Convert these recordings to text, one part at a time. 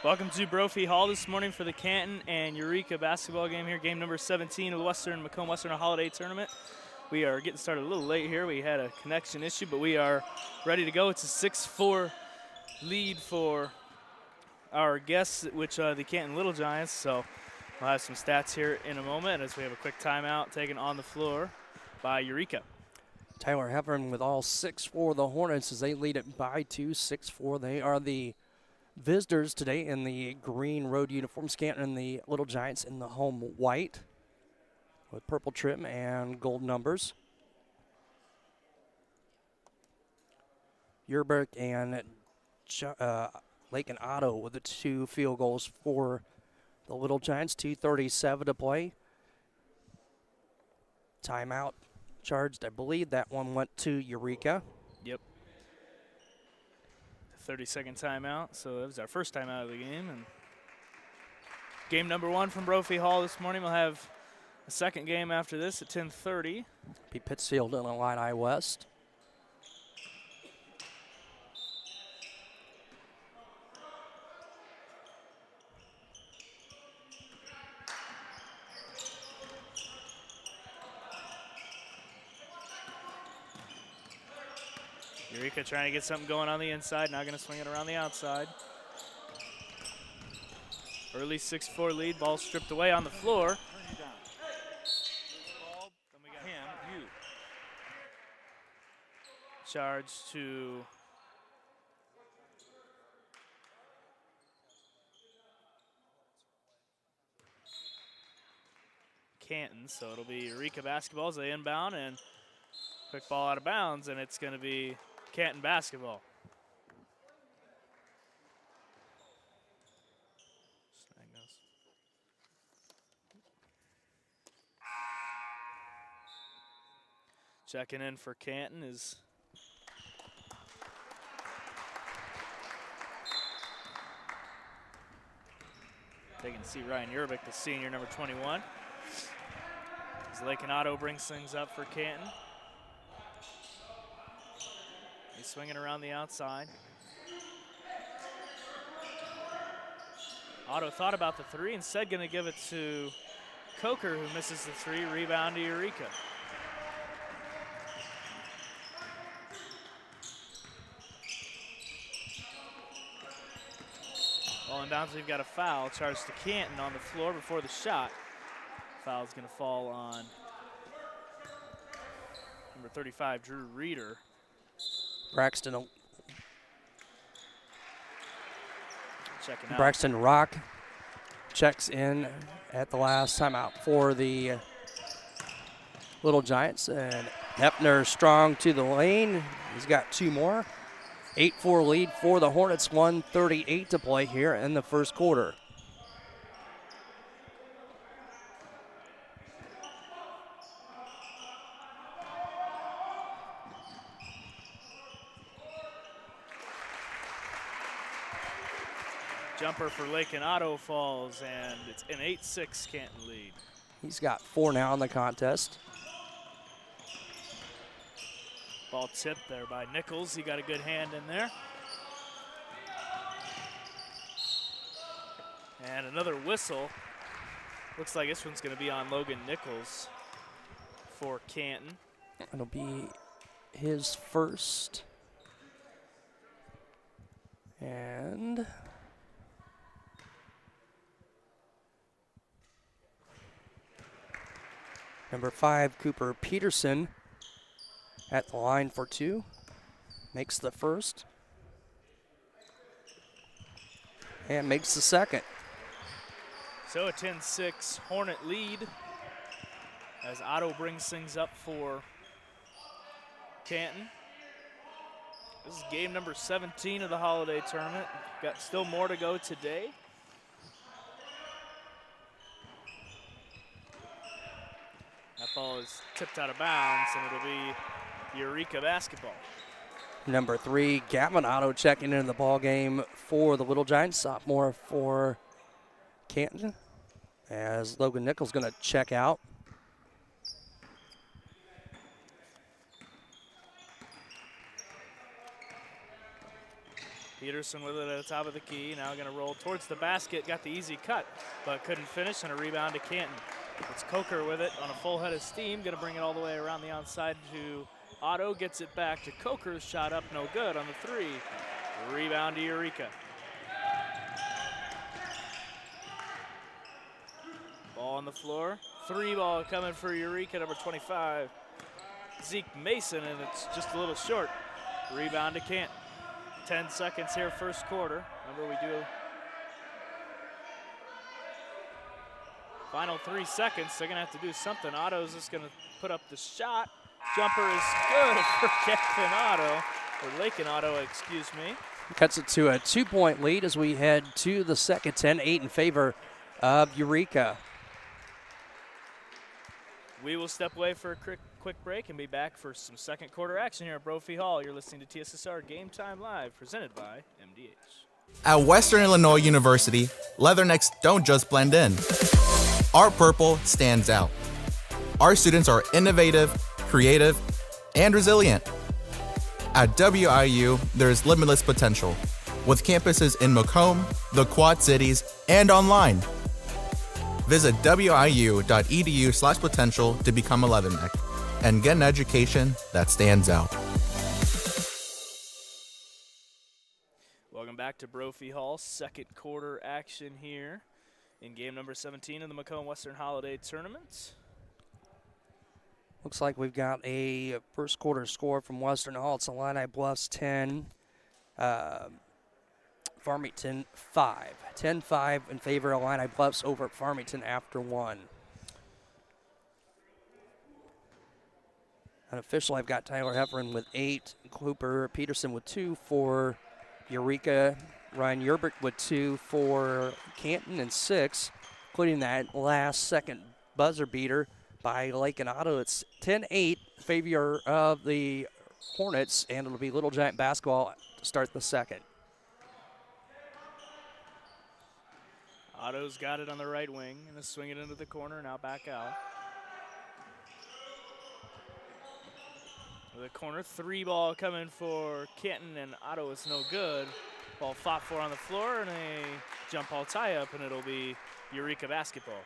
Welcome to Brophy Hall this morning for the Canton and Eureka basketball game here. Game number 17 of the Macomb-Western Holiday Tournament. We are getting started a little late here. We had a connection issue, but we are ready to go. It's a 6-4 lead for our guests, which the Canton Little Giants. So we'll have some stats here in a moment as we have a quick timeout taken on the floor by Eureka. Tyler Heffern with all 6 for the Hornets as they lead it by 2, 6-4. They are the visitors today in the green road uniforms. Canton and the Little Giants in the home white with purple trim and gold numbers. Yerberg and Lake and Otto with the 2 field goals for the Little Giants. 2:37 to play. Timeout charged. I believe that one went to Eureka. Yep. 30-second timeout, so that was our first timeout of the game. And game number 1 from Brophy Hall this morning. We'll have a second game after this at 10:30. Be Pittsfield and Illini West. Eureka trying to get something going on the inside, now going to swing it around the outside. Early 6-4 lead, ball stripped away on the floor. Charge to Canton, so it'll be Eureka basketball as they inbound, and quick ball out of bounds, and it's going to be Canton basketball. Checking in for Canton is taking to see Ryan Yerbick, the senior, number 21. As Lake and Otto brings things up for Canton. He's swinging around the outside. Otto thought about the 3, instead going to give it to Coker, who misses the 3. Rebound to Eureka. Ball inbounds, we've got a foul charged to Canton on the floor before the shot. Foul is going to fall on number 35, Drew Reeder. Braxton Rock checks in at the last timeout for the Little Giants. And Hefner strong to the lane. He's got 2 more. 8-4 lead for the Hornets. 1:38 to play here in the first quarter. Jumper for Lake and Otto falls, and it's an 8-6 Canton lead. He's got 4 now in the contest. Ball tipped there by Nichols. He got a good hand in there. And another whistle. Looks like this one's going to be on Logan Nichols for Canton. It'll be his first. And number 5, Cooper Peterson, at the line for 2. Makes the first. And makes the second. So a 10-6 Hornet lead as Otto brings things up for Canton. This is game number 17 of the Holiday Tournament. Got still more to go today. That ball is tipped out of bounds, and it'll be Eureka basketball. Number 3, Gavin Otto checking into the ball game for the Little Giants, sophomore for Canton, as Logan Nichols going to check out. Peterson with it at the top of the key. Now going to roll towards the basket. Got the easy cut, but couldn't finish, and a rebound to Canton. It's Coker with it on a full head of steam. Going to bring it all the way around the outside to Otto. Gets it back to Coker. Shot up, no good on the three. Rebound to Eureka. Ball on the floor. Three ball coming for Eureka, number 25. Zeke Mason, and it's just a little short. Rebound to Canton. 10 seconds here, first quarter. Remember, we do final 3 seconds. They're gonna have to do something. Otto's just gonna put up the shot. Jumper is good for Canton Otto, or Lakin Otto, excuse me. Cuts it to a 2-point lead as we head to the second 10-8 in favor of Eureka. We will step away for a quick break and be back for some second quarter action here at Brophy Hall. You're listening to TSSR Game Time Live, presented by MDH. At Western Illinois University, leathernecks don't just blend in. Our purple stands out. Our students are innovative, creative, and resilient. At WIU, there is limitless potential, with campuses in Macomb, the Quad Cities, and online. Visit wiu.edu/potential to become a leatherneck and get an education that stands out. Welcome back to Brophy Hall. Second quarter action here in game number 17 of the Macomb-Western Holiday Tournament. Looks like we've got a first quarter score from Western Hall. It's Illini Bluffs 10, Farmington 5. 10-5 in favor of Illini Bluffs over at Farmington after one. Unofficial, I've got Tyler Heffernan with 8, Cooper Peterson with 2 for Eureka, Ryan Yerbert with 2 for Canton, and 6, including that last second buzzer beater by Lakin Otto. It's 10-8 in favor of the Hornets, and it'll be Little Giant basketball to start the second. Otto's got it on the right wing, and swing it into the corner, now back out. The corner, three ball coming for Canton, and Otto is no good. Ball fought for on the floor, and a jump ball tie-up, and it'll be Eureka basketball.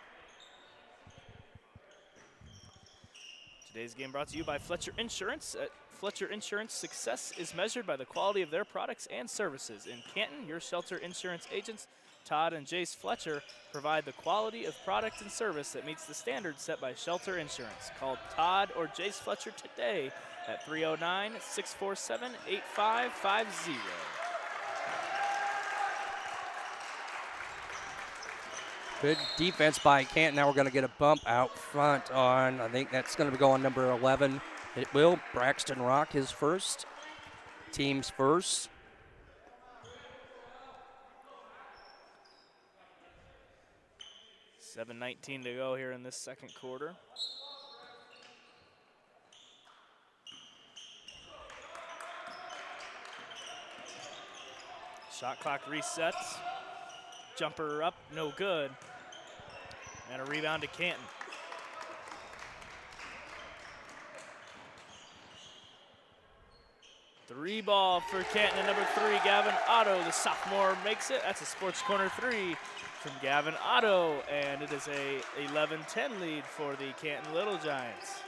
Today's game brought to you by Fletcher Insurance. At Fletcher Insurance, success is measured by the quality of their products and services. In Canton, your shelter insurance agents, Todd and Jace Fletcher, provide the quality of product and service that meets the standards set by Shelter Insurance. Call Todd or Jace Fletcher today at 309-647-8550. Good defense by Canton. Now we're going to get a bump out front on, I think that's going to go on number 11. It will. Braxton Rock, his first. Team's first. $7:19 to go here in this second quarter. Shot clock resets. Jumper up, no good. And a rebound to Canton. Three ball for Canton at number 3, Gavin Otto. The sophomore makes it. That's a Sports Corner 3 from Gavin Otto, and it is a 11-10 lead for the Canton Little Giants.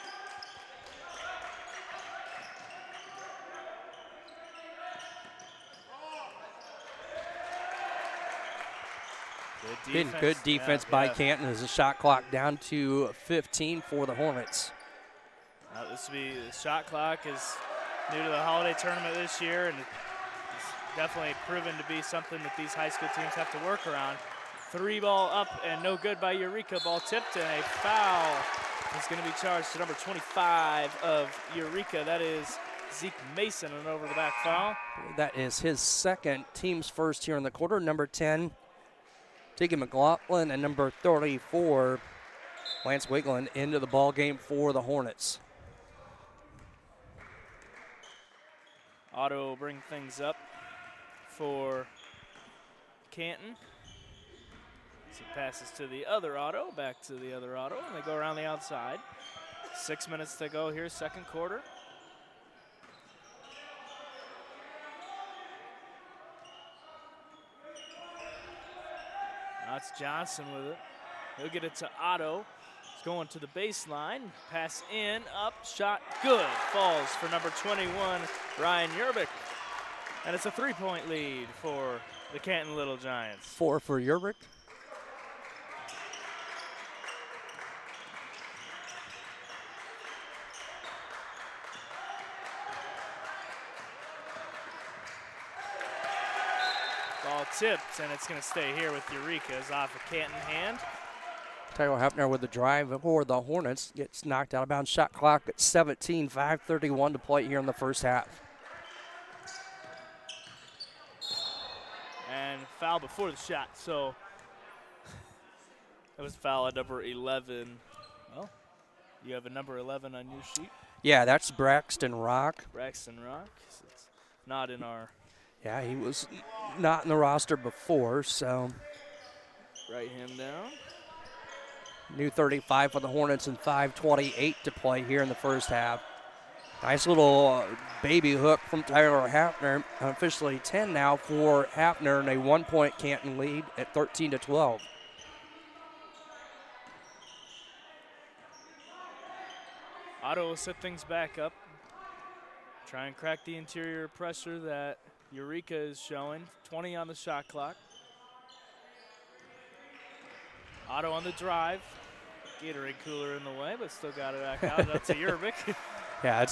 Good defense by Canton as the shot clock down to 15 for the Hornets. This will be, the shot clock is new to the holiday tournament this year, and it's definitely proven to be something that these high school teams have to work around. Three ball up and no good by Eureka. Ball tipped, and a foul is going to be charged to number 25 of Eureka. That is Zeke Mason, an over the back foul. That is his second, team's first here in the quarter. Number 10, Tegan McLaughlin, and number 34, Lance Wigland, into the ball game for the Hornets. Otto will bring things up for Canton. So passes to the other Otto, back to the other Otto, and they go around the outside. 6 minutes to go here, second quarter. That's Johnson with it. He'll get it to Otto. He's going to the baseline. Pass in, up, shot, good. Falls for number 21, Ryan Yerbick. And it's a 3-point lead for the Canton Little Giants. 4 for Eureka. Ball tipped, and it's going to stay here with Eureka. Is off a Canton hand. Tyler Hefner with the drive for the Hornets. Gets knocked out of bounds. Shot clock at 17, 5:31 to play here in the first half. And foul before the shot, so that was foul at number 11. Well, you have a number 11 on your sheet. Yeah, that's Braxton Rock. Braxton Rock. So it's not in our. Yeah, he was not in the roster before, so. Write him down. New 35 for the Hornets and 5:28 to play here in the first half. Nice little baby hook from Tyler Hafner. Officially 10 now for Hafner, and a 1-point Canton lead at 13-12. Otto will set things back up. Try and crack the interior pressure that Eureka is showing. 20 on the shot clock. Otto on the drive. Gatorade cooler in the way, but still got it back out. That's a Yerbick. Yeah,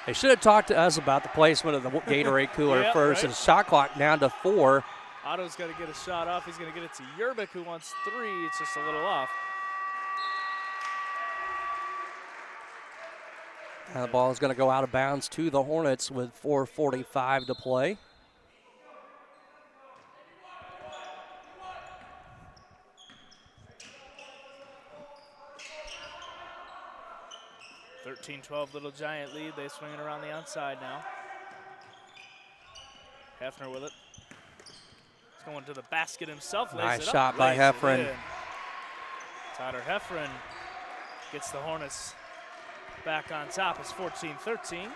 they should have talked to us about the placement of the Gatorade cooler Yep, first. right. The shot clock down to 4. Otto's got to get a shot off. He's going to get it to Yerbick, who wants 3. It's just a little off. And the ball is going to go out of bounds to the Hornets with 4:45 to play. (13-12) Little Giant lead. They swing it around the outside now. Hefner with it. He's going to the basket himself. Lays Nice it up, shot by lays it Heffron. in. Tyler Heffron gets the Hornets back on top. It's 14-13.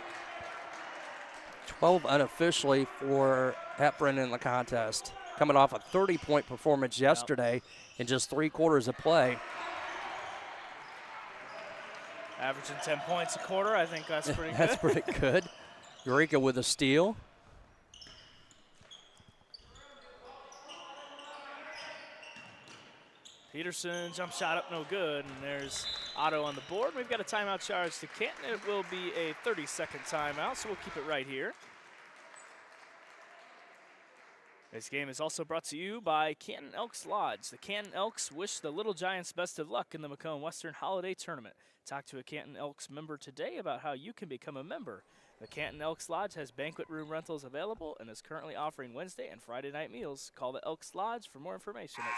12 unofficially for Heffron in the contest. Coming off a 30-point performance yesterday in just 3 quarters of play. Averaging 10 points a quarter. I think that's pretty good. That's pretty good. Eureka with a steal. Peterson, jump shot up, no good. And there's Otto on the board. We've got a timeout charge to Canton. It will be a 30-second timeout, so we'll keep it right here. This game is also brought to you by Canton Elks Lodge. The Canton Elks wish the Little Giants best of luck in the Macomb-Western Holiday Tournament. Talk to a Canton Elks member today about how you can become a member. The Canton Elks Lodge has banquet room rentals available and is currently offering Wednesday and Friday night meals. Call the Elks Lodge for more information at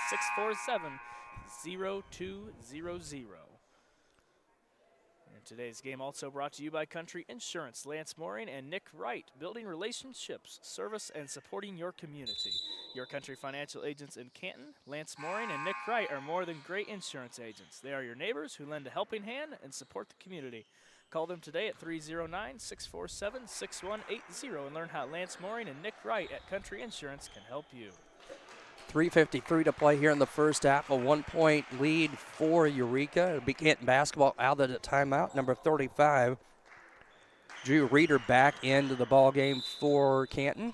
647-0200. And today's game also brought to you by Country Insurance. Lance Mooring and Nick Wright, building relationships, service, and supporting your community. Your Country financial agents in Canton, Lance Mooring and Nick Wright are more than great insurance agents. They are your neighbors who lend a helping hand and support the community. Call them today at 309-647-6180 and learn how Lance Mooring and Nick Wright at Country Insurance can help you. 3:53 to play here in the first half. A 1-point lead for Eureka. It'll be Canton basketball out of the timeout. Number 35, Drew Reeder back into the ball game for Canton.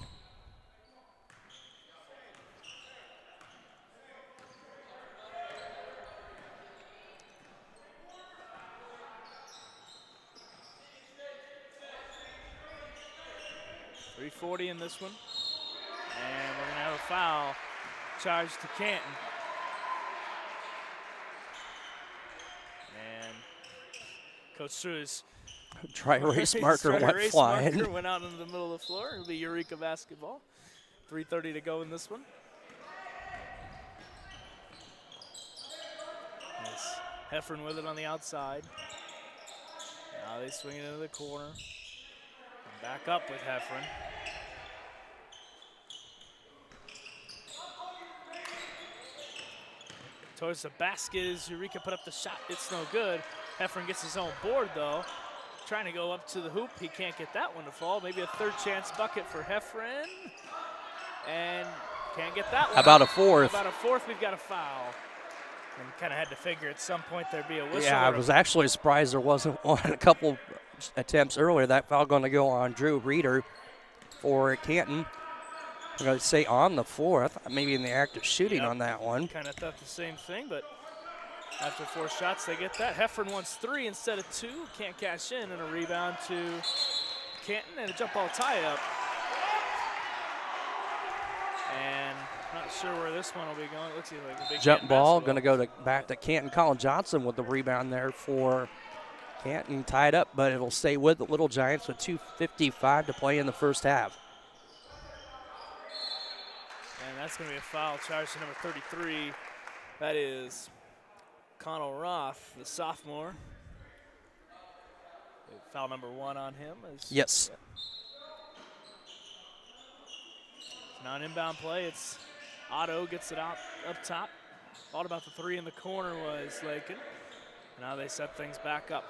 .340 in this one. And we're going to have a foul charge to Canton. And Coach Stru's Dry erase marker went flying. Marker went out into the middle of the floor. It'll be Eureka basketball. 3:30 to go in this one. Nice. Heffron with it on the outside. Now they swing it into the corner. And back up with Heffron. Towards the basket as Eureka put up the shot. It's no good. Heffron gets his own board, though. Trying to go up to the hoop. He can't get that one to fall. Maybe a third chance bucket for Heffron. And Can't get that one. How about a fourth? How about a fourth? We've got a foul. And kind of had to figure at some point there'd be a whistle. Yeah, I was actually surprised there wasn't one. A couple attempts earlier. That foul going to go on Drew Reeder for Canton. I'm going to say on the fourth, maybe in the act of shooting on that one. Kind of thought the same thing, but after 4 shots, they get that. Heffron wants 3 instead of 2. Can't cash in, and a rebound to Canton, and a jump ball tie-up. And not sure where this one will be going. It looks like a big jump ball going to go back to Canton. Colin Johnson with the rebound there for Canton, tied up, but it'll stay with the Little Giants with 2:55 to play in the first half. And that's going to be a foul charge to number 33. That is Connell Roth, the sophomore. Foul number 1 on him. Yes. Yeah. Now an inbound play. It's Otto gets it out up top. Thought about the 3 in the corner was Lakin. Now they set things back up.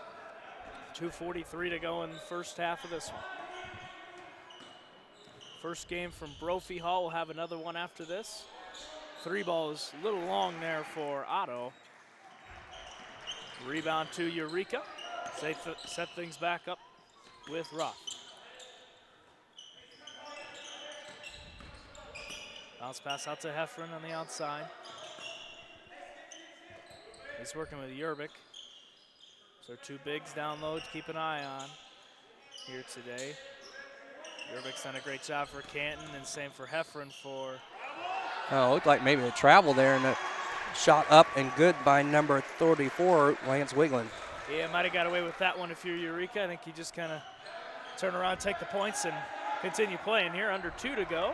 2:43 to go in the first half of this one. First game from Brophy Hall. We'll have another one after this. 3 ball is a little long there for Otto. Rebound to Eureka. They set things back up with Roth. Bounce pass out to Heffron on the outside. He's working with Yerbick. So 2 bigs down low to keep an eye on here today. Yerbick's done a great job for Canton, and same for Heffron for. Oh, it looked like maybe a travel there, and a shot up and good by number 34, Lance Wigland. Yeah, might have got away with that one if you're Eureka. I think you just kind of turn around, take the points, and continue playing here. Under 2 to go.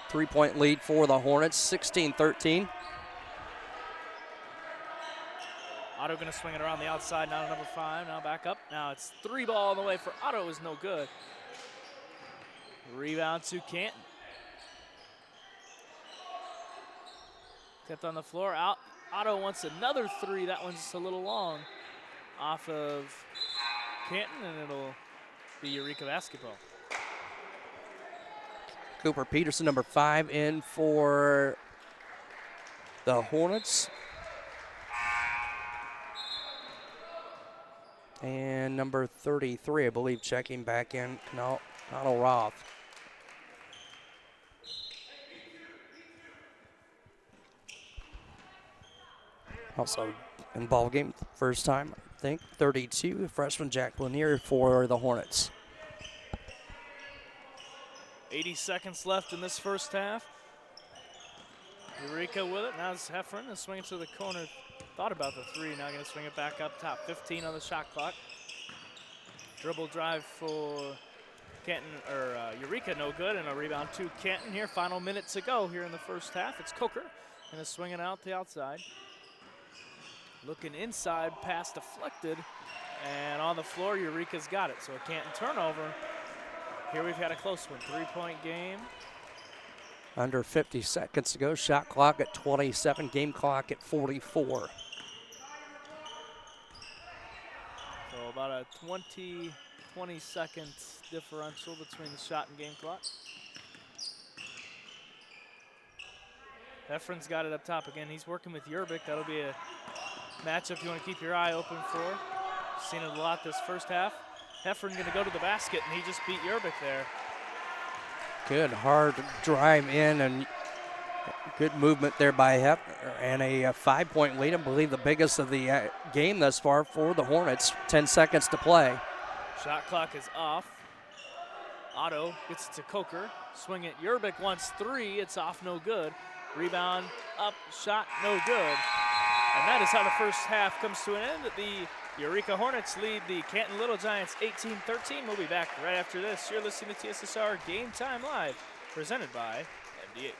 3-point lead for the Hornets, 16-13. Otto going to swing it around the outside now to number 5. Now back up. Now it's 3 ball on the way for Otto is no good. Rebound to Canton. Kept on the floor. Out. Otto wants another 3. That one's just a little long off of Canton, and it'll be Eureka basketball. Cooper Peterson, number 5, in for the Hornets. And number 33, I believe, checking back in, Connell Roth. Also in ball game, first time, I think, 32, freshman Jack Lanier for the Hornets. 80 seconds left in this first half. Eureka with it. Now it's Heffron and swing it to the corner. Thought about the 3. Now going to swing it back up top. 15 on the shot clock. Dribble drive for Canton, or Eureka, no good, and a rebound to Canton here. Final minute to go here in the first half. It's Coker, and is swinging out the outside. Looking inside, pass deflected, and on the floor, Eureka's got it. So a Canton turnover. Here we've had a close one, 3-point game. Under 50 seconds to go. Shot clock at 27, game clock at 44. So about a 20-second differential between the shot and game clock. Heffron's got it up top again. He's working with Yerbick. That'll be a matchup you want to keep your eye open for. Seen it a lot this first half. Heffron going to go to the basket, and he just beat Yerbick there. Good hard drive in and good movement there by Heffron, and a 5-point lead. I believe the biggest of the game thus far for the Hornets. 10 seconds to play. Shot clock is off. Otto gets it to Coker. Swing it. Yerbick wants 3. It's off, no good. Rebound up, shot, no good. And that is how the first half comes to an end. The Eureka Hornets lead the Canton Little Giants 18-13. We'll be back right after this. You're listening to TSSR Game Time Live, presented by MDH.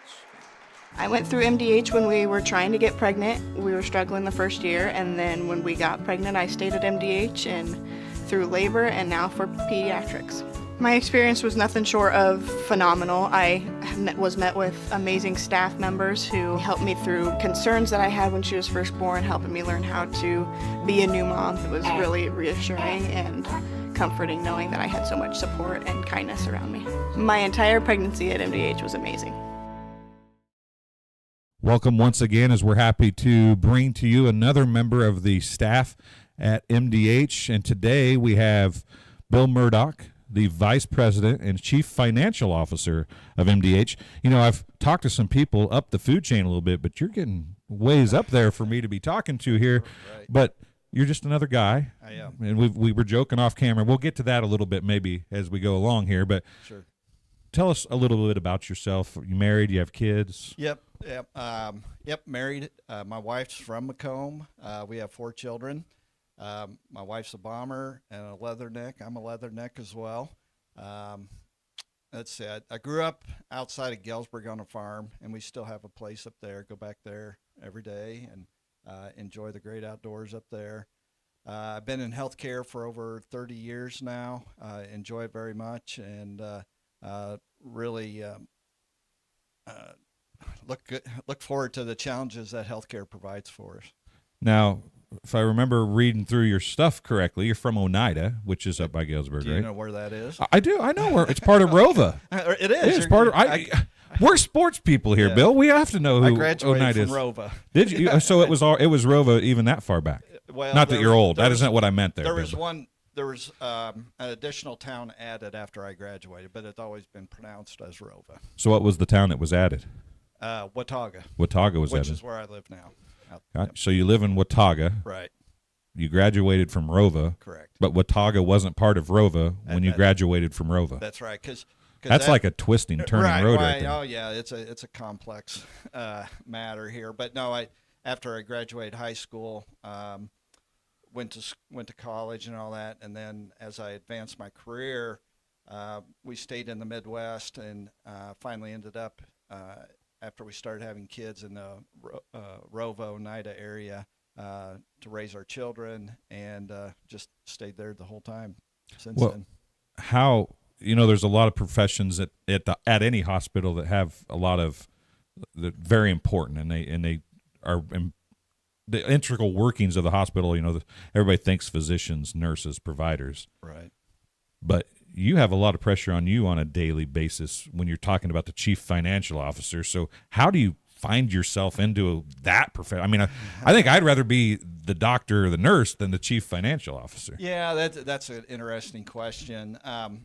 I went through MDH when we were trying to get pregnant. We were struggling the first year, and then when we got pregnant, I stayed at MDH and through labor and now for pediatrics. My experience was nothing short of phenomenal. I was met with amazing staff members who helped me through concerns that I had when she was first born, helping me learn how to be a new mom. It was really reassuring and comforting knowing that I had so much support and kindness around me. My entire pregnancy at MDH was amazing. Welcome once again, as we're happy to bring to you another member of the staff at MDH. And today we have Bill Murdoch, the Vice President and Chief Financial Officer of MDH. You know, I've talked to some people up the food chain a little bit, but you're getting ways up there for me to be talking to here. Right. But you're just another guy. I am. And we were joking off camera. We'll get to that a little bit maybe as we go along here. But Sure. tell us a little bit about yourself. You married? You have kids? Yep. Married. My wife's from Macomb. We have 4 children. My wife's a bomber and a leatherneck. I'm a leatherneck as well. Let's see. I grew up outside of Galesburg on a farm, and we still have a place up there. Go back there every day and enjoy the great outdoors up there. I've been in healthcare for over 30 years now. Enjoy it very much, and really look forward to the challenges that healthcare provides for us. Now, if I remember reading through your stuff correctly, you're from Oneida, which is up by Galesburg, Do you right? know where that is? I do. I know where it's part of Rova. It is. It's part of. We're sports people here, Yeah. Bill. We have to know who I graduated Oneida from is. Rova. Did you? So it was Rova even that far back. Well, Not that there you're was- old. there That was- isn't what I meant there. There Bill. was one. There was an additional town added after I graduated, but it's always been pronounced as Rova. So what was the town that was added? Watauga, Watauga was which added. is where I live now. Right. So you live in Watauga. Right. You graduated from Rova. Correct. But Watauga wasn't part of Rova when you graduated from Rova. That's right. Because That's like a twisting, turning road right there. Oh yeah, it's a complex matter here. But no, after I graduated high school, went to college and all that, and then as I advanced my career, we stayed in the Midwest and finally ended up after we started having kids in the Rova, Oneida area to raise our children, and just stayed there the whole time since then. How, there's a lot of professions at any hospital that have a lot of very important, and they are the integral workings of the hospital. Everybody thinks physicians, nurses, providers, Right. but you have a lot of pressure on you on a daily basis when you're talking about the chief financial officer. So how do you find yourself into that profession? I mean, I think I'd rather be the doctor or the nurse than the chief financial officer. Yeah, that's an interesting question.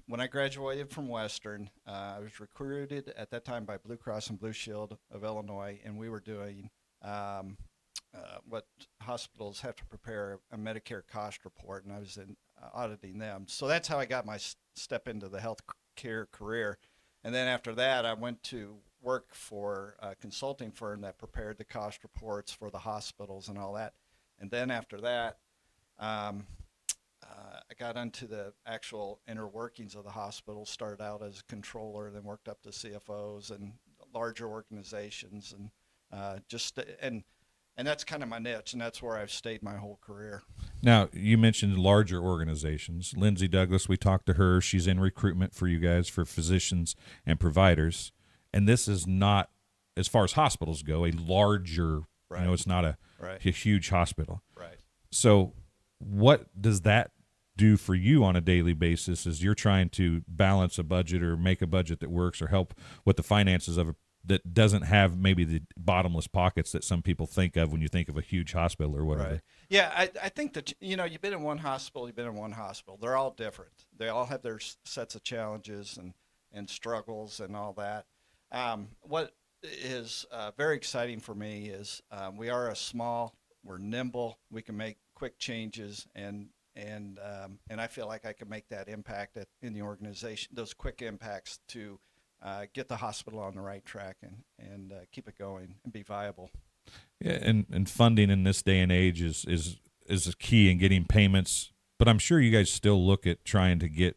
When I graduated from Western, I was recruited at that time by Blue Cross and Blue Shield of Illinois, and we were doing what hospitals have to prepare a Medicare cost report, and I was auditing them. So that's how I got my step into the healthcare career. And then after that, I went to work for a consulting firm that prepared the cost reports for the hospitals and all that. And then after that, I got into the actual inner workings of the hospital, started out as a controller, then worked up to CFOs and larger organizations, and and that's kind of my niche, and that's where I've stayed my whole career. Now, you mentioned larger organizations. Lindsay Douglas, we talked to her. She's in recruitment for you guys for physicians and providers. And this is not, as far as hospitals go, a larger, Right. it's not a huge hospital. Right. So what does that do for you on a daily basis as you're trying to balance a budget or make a budget that works or help with the finances of that doesn't have maybe the bottomless pockets that some people think of when you think of a huge hospital or whatever? Right. Yeah, I think that, you've been in one hospital, They're all different. They all have their sets of challenges and struggles and all that. What is very exciting for me is we are we're nimble, we can make quick changes, and I feel like I can make that impact in the organization, those quick impacts to get the hospital on the right track and keep it going and be viable. Yeah, and funding in this day and age is a key in getting payments. But I'm sure you guys still look at trying to get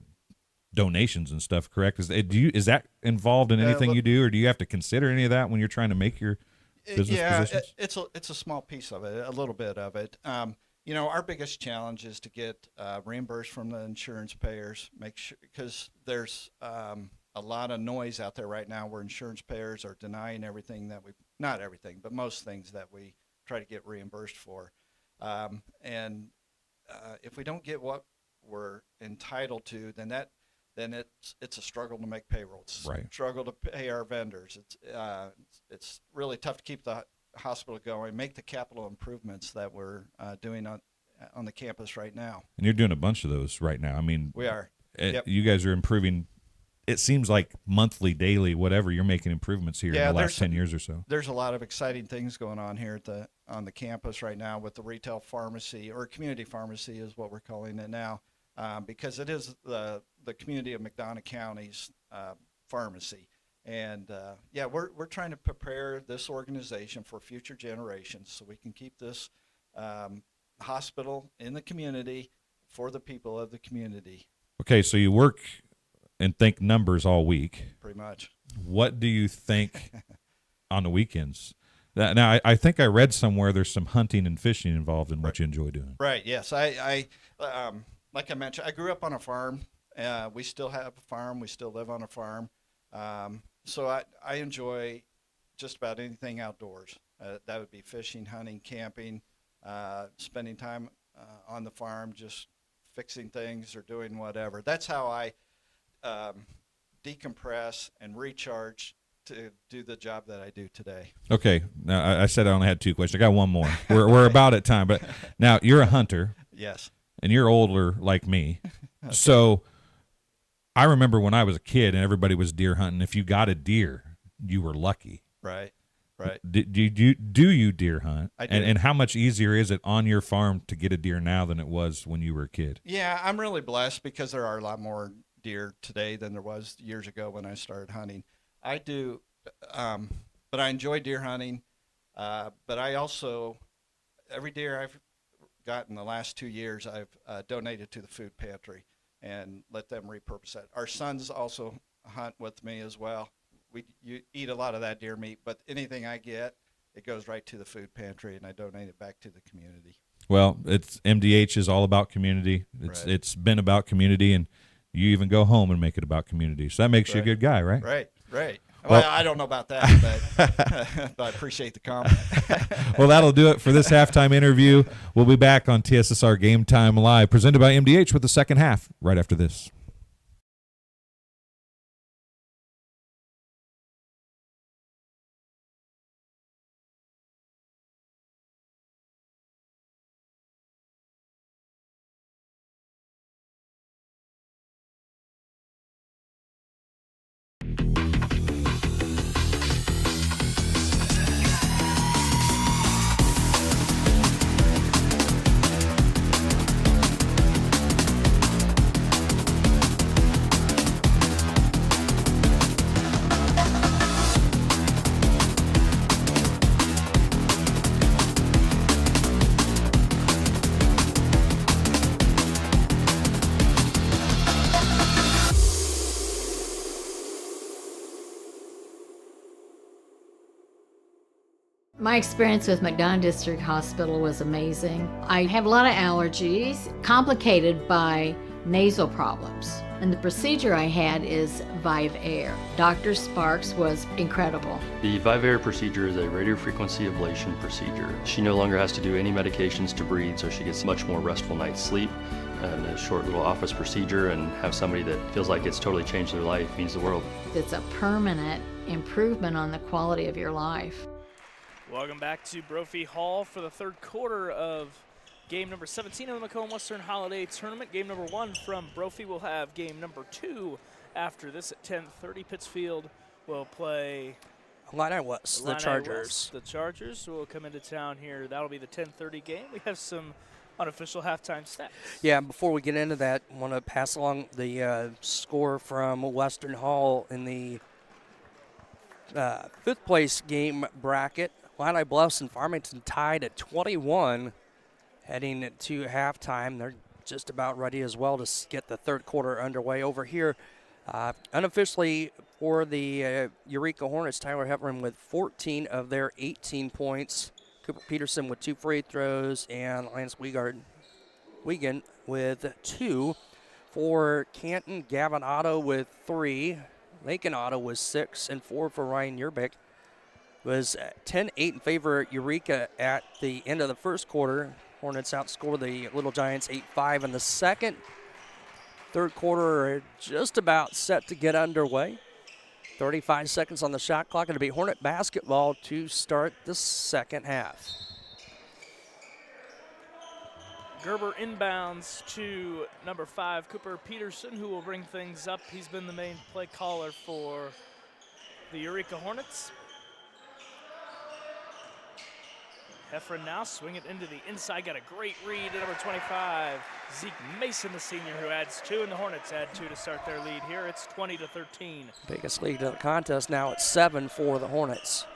donations and stuff, correct? Is that involved in anything you do, or do you have to consider any of that when you're trying to make your business positions? It's a small piece of it, a little bit of it. Our biggest challenge is to get reimbursed from the insurance payers. Make sure, because there's a lot of noise out there right now where insurance payers are denying everything not everything, but most things that we try to get reimbursed for. And if we don't get what we're entitled to, then then it's a struggle to make payroll. It's Right. a struggle to pay our vendors. It's really tough to keep the hospital going, make the capital improvements that we're doing on the campus right now. And you're doing a bunch of those right now. I mean, We are. You guys are improving. It seems like monthly, daily, whatever. You're making improvements here in the last 10 years or so. There's a lot of exciting things going on here on the campus right now with the retail pharmacy, or community pharmacy is what we're calling it now, because it is the community of McDonough County's pharmacy. And we're trying to prepare this organization for future generations so we can keep this hospital in the community for the people of the community. Okay, so you work and think numbers all week. Pretty much. What do you think on the weekends? Now, I think I read somewhere there's some hunting and fishing involved in what you enjoy doing. Right. Yes. I like I mentioned, I grew up on a farm. We still have a farm. We still live on a farm. So I enjoy just about anything outdoors. That would be fishing, hunting, camping, spending time on the farm, just fixing things or doing whatever. That's how I decompress and recharge to do the job that I do today. Okay. Now, I said I only had 2 questions. I got one more. We're about at time. But now, you're a hunter. Yes. And you're older like me. Okay. So I remember when I was a kid and everybody was deer hunting, if you got a deer, you were lucky. Right. Right. Do you deer hunt? I do. And how much easier is it on your farm to get a deer now than it was when you were a kid? Yeah, I'm really blessed because there are a lot more deer today than there was years ago when I started hunting. I do, but I enjoy deer hunting. But I also, every deer I've gotten the last 2 years, I've donated to the food pantry and let them repurpose that. Our sons also hunt with me as well. You eat a lot of that deer meat, but anything I get, it goes right to the food pantry, and I donate it back to the community. Well, it's MDH is all about community. It's been about community, and you even go home and make it about community. So that makes you a good guy, right? Right. Well, I don't know about that, but I appreciate the comment. Well, that'll do it for this halftime interview. We'll be back on TSSR Game Time Live, presented by MDH with the second half right after this. My experience with McDonough District Hospital was amazing. I have a lot of allergies, complicated by nasal problems. And the procedure I had is Vive Air. Dr. Sparks was incredible. The Vive Air procedure is a radiofrequency ablation procedure. She no longer has to do any medications to breathe, so she gets much more restful night's sleep. And a short little office procedure, and have somebody that feels like it's totally changed their life means the world. It's a permanent improvement on the quality of your life. Welcome back to Brophy Hall for the third quarter of game number 17 of the Macomb-Western Holiday Tournament. Game number 1 from Brophy. Will have game number 2 after this at 10:30. Pittsfield will play Illini West, the Chargers. The Chargers will come into town here. That'll be the 10:30 game. We have some unofficial halftime stats. Yeah, before we get into that, I want to pass along the score from Western Hall in the fifth place game bracket. Illini Bluffs and Farmington tied at 21 heading to halftime. They're just about ready as well to get the third quarter underway over here. Unofficially for the Eureka Hornets, Tyler Hepburn with 14 of their 18 points. Cooper Peterson with 2 free throws, and Lance Wiegand with 2. For Canton, Gavin Otto with 3. Lakin Otto was 6, and 4 for Ryan Yerbeck. Was 10-8 in favor of Eureka at the end of the first quarter. Hornets outscored the Little Giants 8-5 in the second. Third quarter just about set to get underway. 35 seconds on the shot clock. It'll be Hornet basketball to start the second half. Gerber inbounds to number 5, Cooper Peterson, who will bring things up. He's been the main play caller for the Eureka Hornets. Heffron now swing it into the inside. Got a great read to number 25, Zeke Mason, the senior, who adds 2, and the Hornets add 2 to start their lead here. It's 20-13. Biggest lead of the contest now at 7 for the Hornets.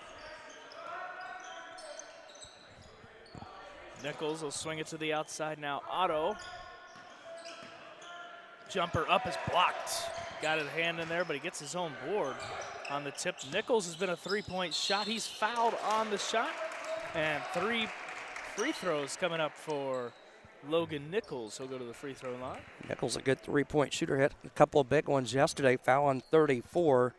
Nichols will swing it to the outside now. Otto. Jumper up is blocked. Got his hand in there, but he gets his own board on the tip. Nichols has been a 3-point shot. He's fouled on the shot. And 3 free throws coming up for Logan Nichols. He'll go to the free throw line. Nichols, a good 3-point shooter, hit a couple of big ones yesterday, foul on 34.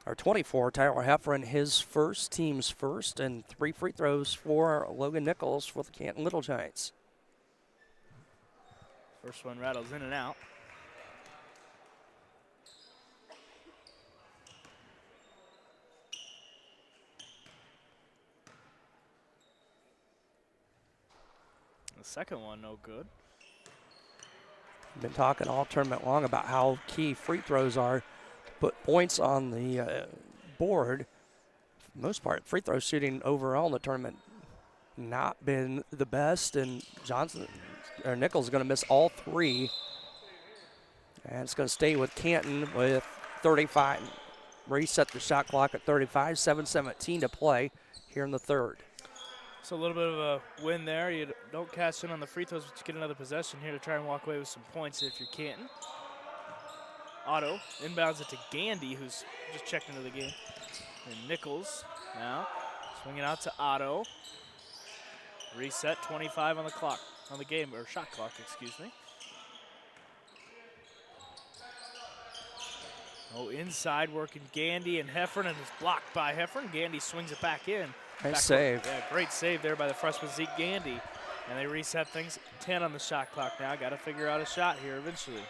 Or 24, Tyler Heffron, his first, team's first, and 3 free throws for Logan Nichols for the Canton Little Giants. First one rattles in and out. The second one, no good. Been talking all tournament long about how key free throws are to put points on the board. For the most part, free throw shooting overall in the tournament not been the best, and Nichols is going to miss all 3. And it's going to stay with Canton with 35. Reset the shot clock at 35, 7:17 to play here in the third. So a little bit of a win there. You don't cash in on the free throws, but you get another possession here to try and walk away with some points if you're Canton. Otto inbounds it to Gandy, who's just checked into the game. And Nichols now swinging out to Otto. Reset, 25 on the clock, on the game, or shot clock, excuse me. Oh, inside working Gandy and Heffron, and it's blocked by Heffron. Gandy swings it back in. Nice save. Yeah, great save there by the freshman Zeke Gandy. And they reset things. 10 on the shot clock now. Got to figure out a shot here eventually.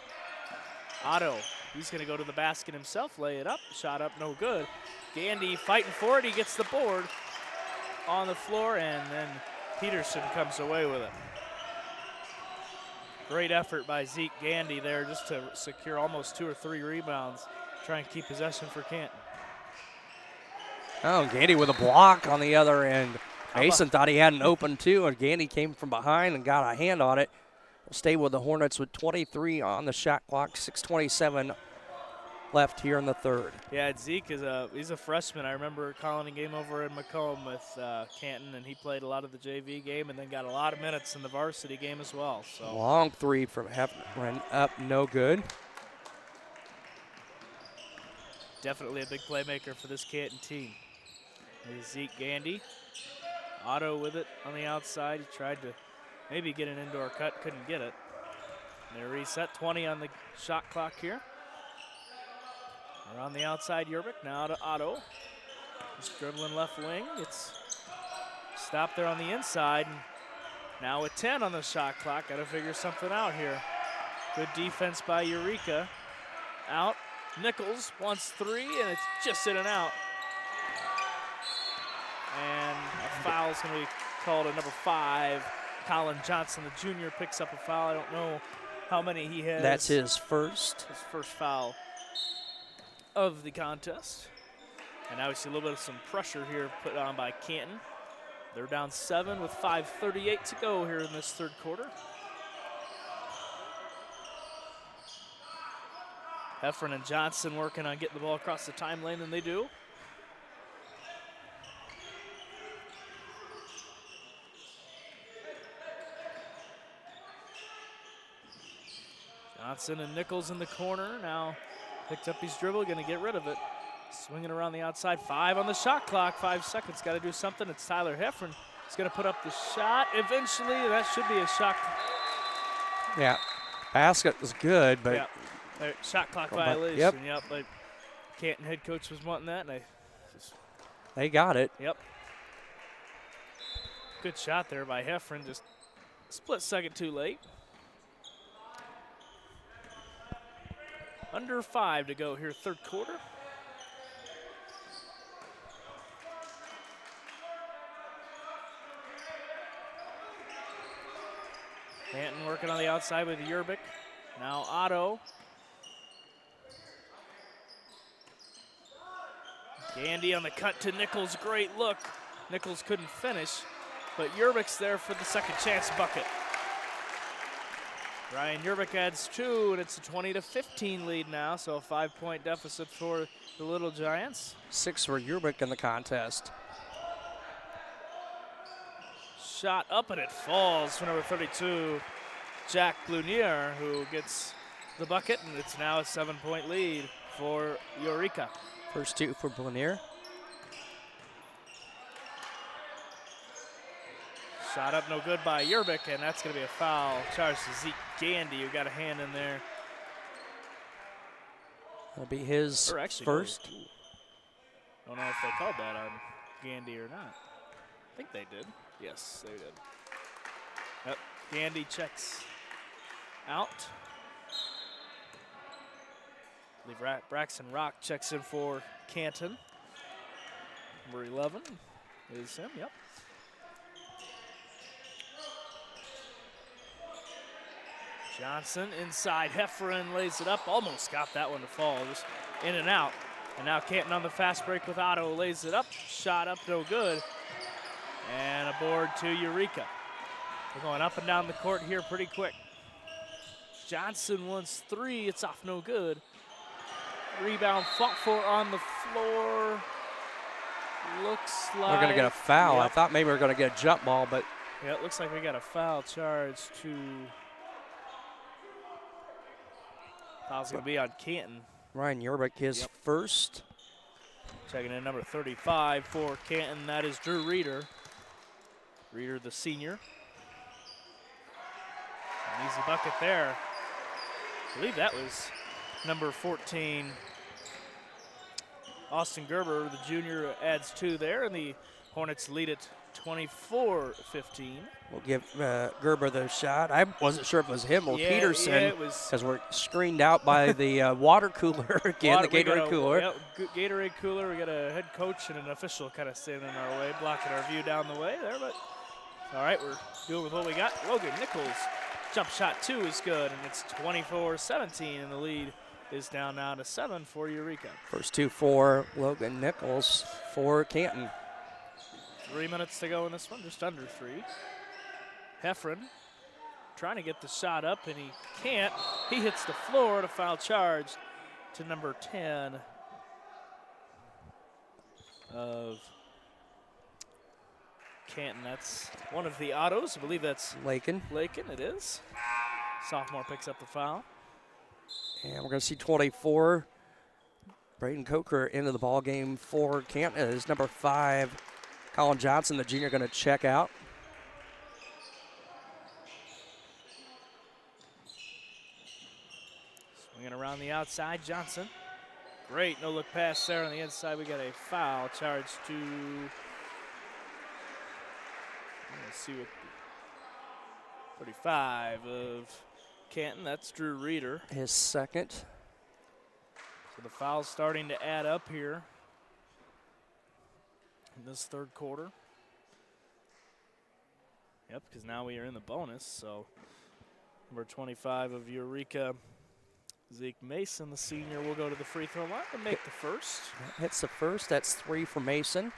Otto, he's going to go to the basket himself, lay it up. Shot up, no good. Gandy fighting for it. He gets the board on the floor, and then Peterson comes away with it. Great effort by Zeke Gandy there just to secure almost 2 or 3 rebounds. Try and keep possession for Canton. Oh, Gandy with a block on the other end. Mason thought he had an open 2, and Gandy came from behind and got a hand on it. We'll stay with the Hornets with 23 on the shot clock, 6:27 left here in the third. Yeah, Zeke he's a freshman. I remember calling a game over in Macomb with Canton, and he played a lot of the JV game and then got a lot of minutes in the varsity game as well. So long 3 from Heffron, up, no good. Definitely a big playmaker for this Canton team. There's Zeke Gandy. Otto with it on the outside. He tried to maybe get an indoor cut, couldn't get it. And they reset, 20 on the shot clock here. Around the outside, Yerbick, now to Otto. He's dribbling left wing. It's stopped there on the inside. And now with 10 on the shot clock, got to figure something out here. Good defense by Eureka. Out. Nichols wants 3, and it's just in and out. And a foul is going to be called at number 5. Colin Johnson, the junior, picks up a foul. I don't know how many he has. That's his first. His first foul of the contest. And now we see a little bit of some pressure here put on by Canton. They're down 7 with 5:38 to go here in this third quarter. Heffron and Johnson working on getting the ball across the time lane, and they do. Johnson and Nichols in the corner. Now picked up his dribble, going to get rid of it. Swinging around the outside, 5 on the shot clock, 5 seconds, got to do something. It's Tyler Heffron. He's going to put up the shot eventually. That should be a shot. Yeah, basket was good, but. Yeah. Shot clock violation. Yep. Like Canton head coach was wanting that, and they got it. Yep. Good shot there by Heffron. Just split second too late. Under 5 to go here, third quarter. Canton working on the outside with Yerbick. Now Otto. Gandy on the cut to Nichols, great look. Nichols couldn't finish, but Yerbick's there for the second chance bucket. Ryan Yerbick adds 2, and it's a 20-15 lead now, so a 5-point deficit for the Little Giants. 6 for Yerbick in the contest. Shot up and it falls for number 32, Jack Blunier, who gets the bucket, and it's now a 7-point lead for Eureka. First 2 for Blunier. Shot up no good by Yerbick, and that's going to be a foul. Charge to Zeke Gandy, who got a hand in there. That'll be his first. Don't know if they called that on Gandy or not. I think they did. Yes, they did. Yep, Gandy checks out. I believe Braxton Rock checks in for Canton. Number 11 is him, yep. Johnson inside, Hefferon lays it up, almost got that one to fall, just in and out. And now Canton on the fast break with Otto, lays it up, shot up, no good. And a board to Eureka. We're going up and down the court here pretty quick. Johnson wants 3, it's off no good. Rebound fought for on the floor. Looks like we're gonna get a foul. Yep. I thought maybe we were gonna get a jump ball, but yeah, it looks like we got a foul charge to. Foul's gonna be on Canton. Ryan Yerbick, his first. Checking in number 35 for Canton. That is Drew Reeder. Reeder, the senior. An easy bucket there. I believe that was number 14. Austin Gerber, the junior, adds 2 there, and the Hornets lead it 24-15. We'll give Gerber the shot. I wasn't sure if it was him or Peterson, because we're screened out by the water cooler again, the Gatorade cooler. Yep, Gatorade cooler. We got a head coach and an official kind of standing in our way, blocking our view down the way there. But all right, we're doing with what we got. Logan Nichols, jump shot 2 is good, and it's 24-17, and the lead is down now to 7 for Eureka. First 2 for Logan Nichols for Canton. 3 minutes to go in this one, just under 3. Hefferon trying to get the shot up, and he can't. He hits the floor, and a foul charge to number 10 of Canton. That's one of the Ottos. I believe that's Lakin. Lakin, it is. Sophomore picks up the foul. And we're going to see 24. Braden Coker into the ball game for Canton is number 5. Colin Johnson, the junior, going to check out. Swinging around the outside, Johnson. Great no-look pass there on the inside. We got a foul charge to, let's see what, 35 of Canton. That's Drew Reeder. His second. So the foul's starting to add up here in this third quarter. Yep, because now we are in the bonus. So number 25 of Eureka, Zeke Mason, the senior, will go to the free throw line and make the first. Hits the first. That's 3 for Mason.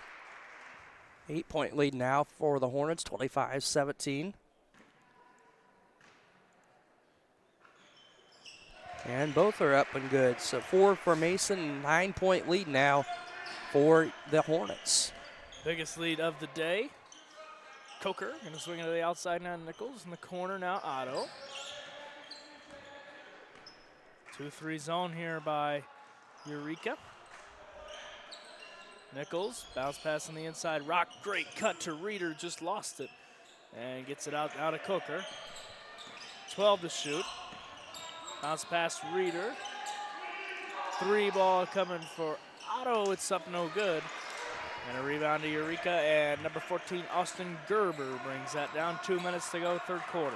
8-point lead now for the Hornets, 25-17. And both are up and good. So 4 for Mason, 9-point lead now for the Hornets. Biggest lead of the day. Coker going to swing it to the outside now. Nichols in the corner now. Otto. 2-3 zone here by Eureka. Nichols, bounce pass on the inside. Rock, great cut to Reeder, just lost it. And gets it out of Coker. 12 to shoot. Bounce pass Reeder. 3 ball coming for Otto. It's up no good. And a rebound to Eureka, and number 14, Austin Gerber, brings that down. 2 minutes to go, third quarter.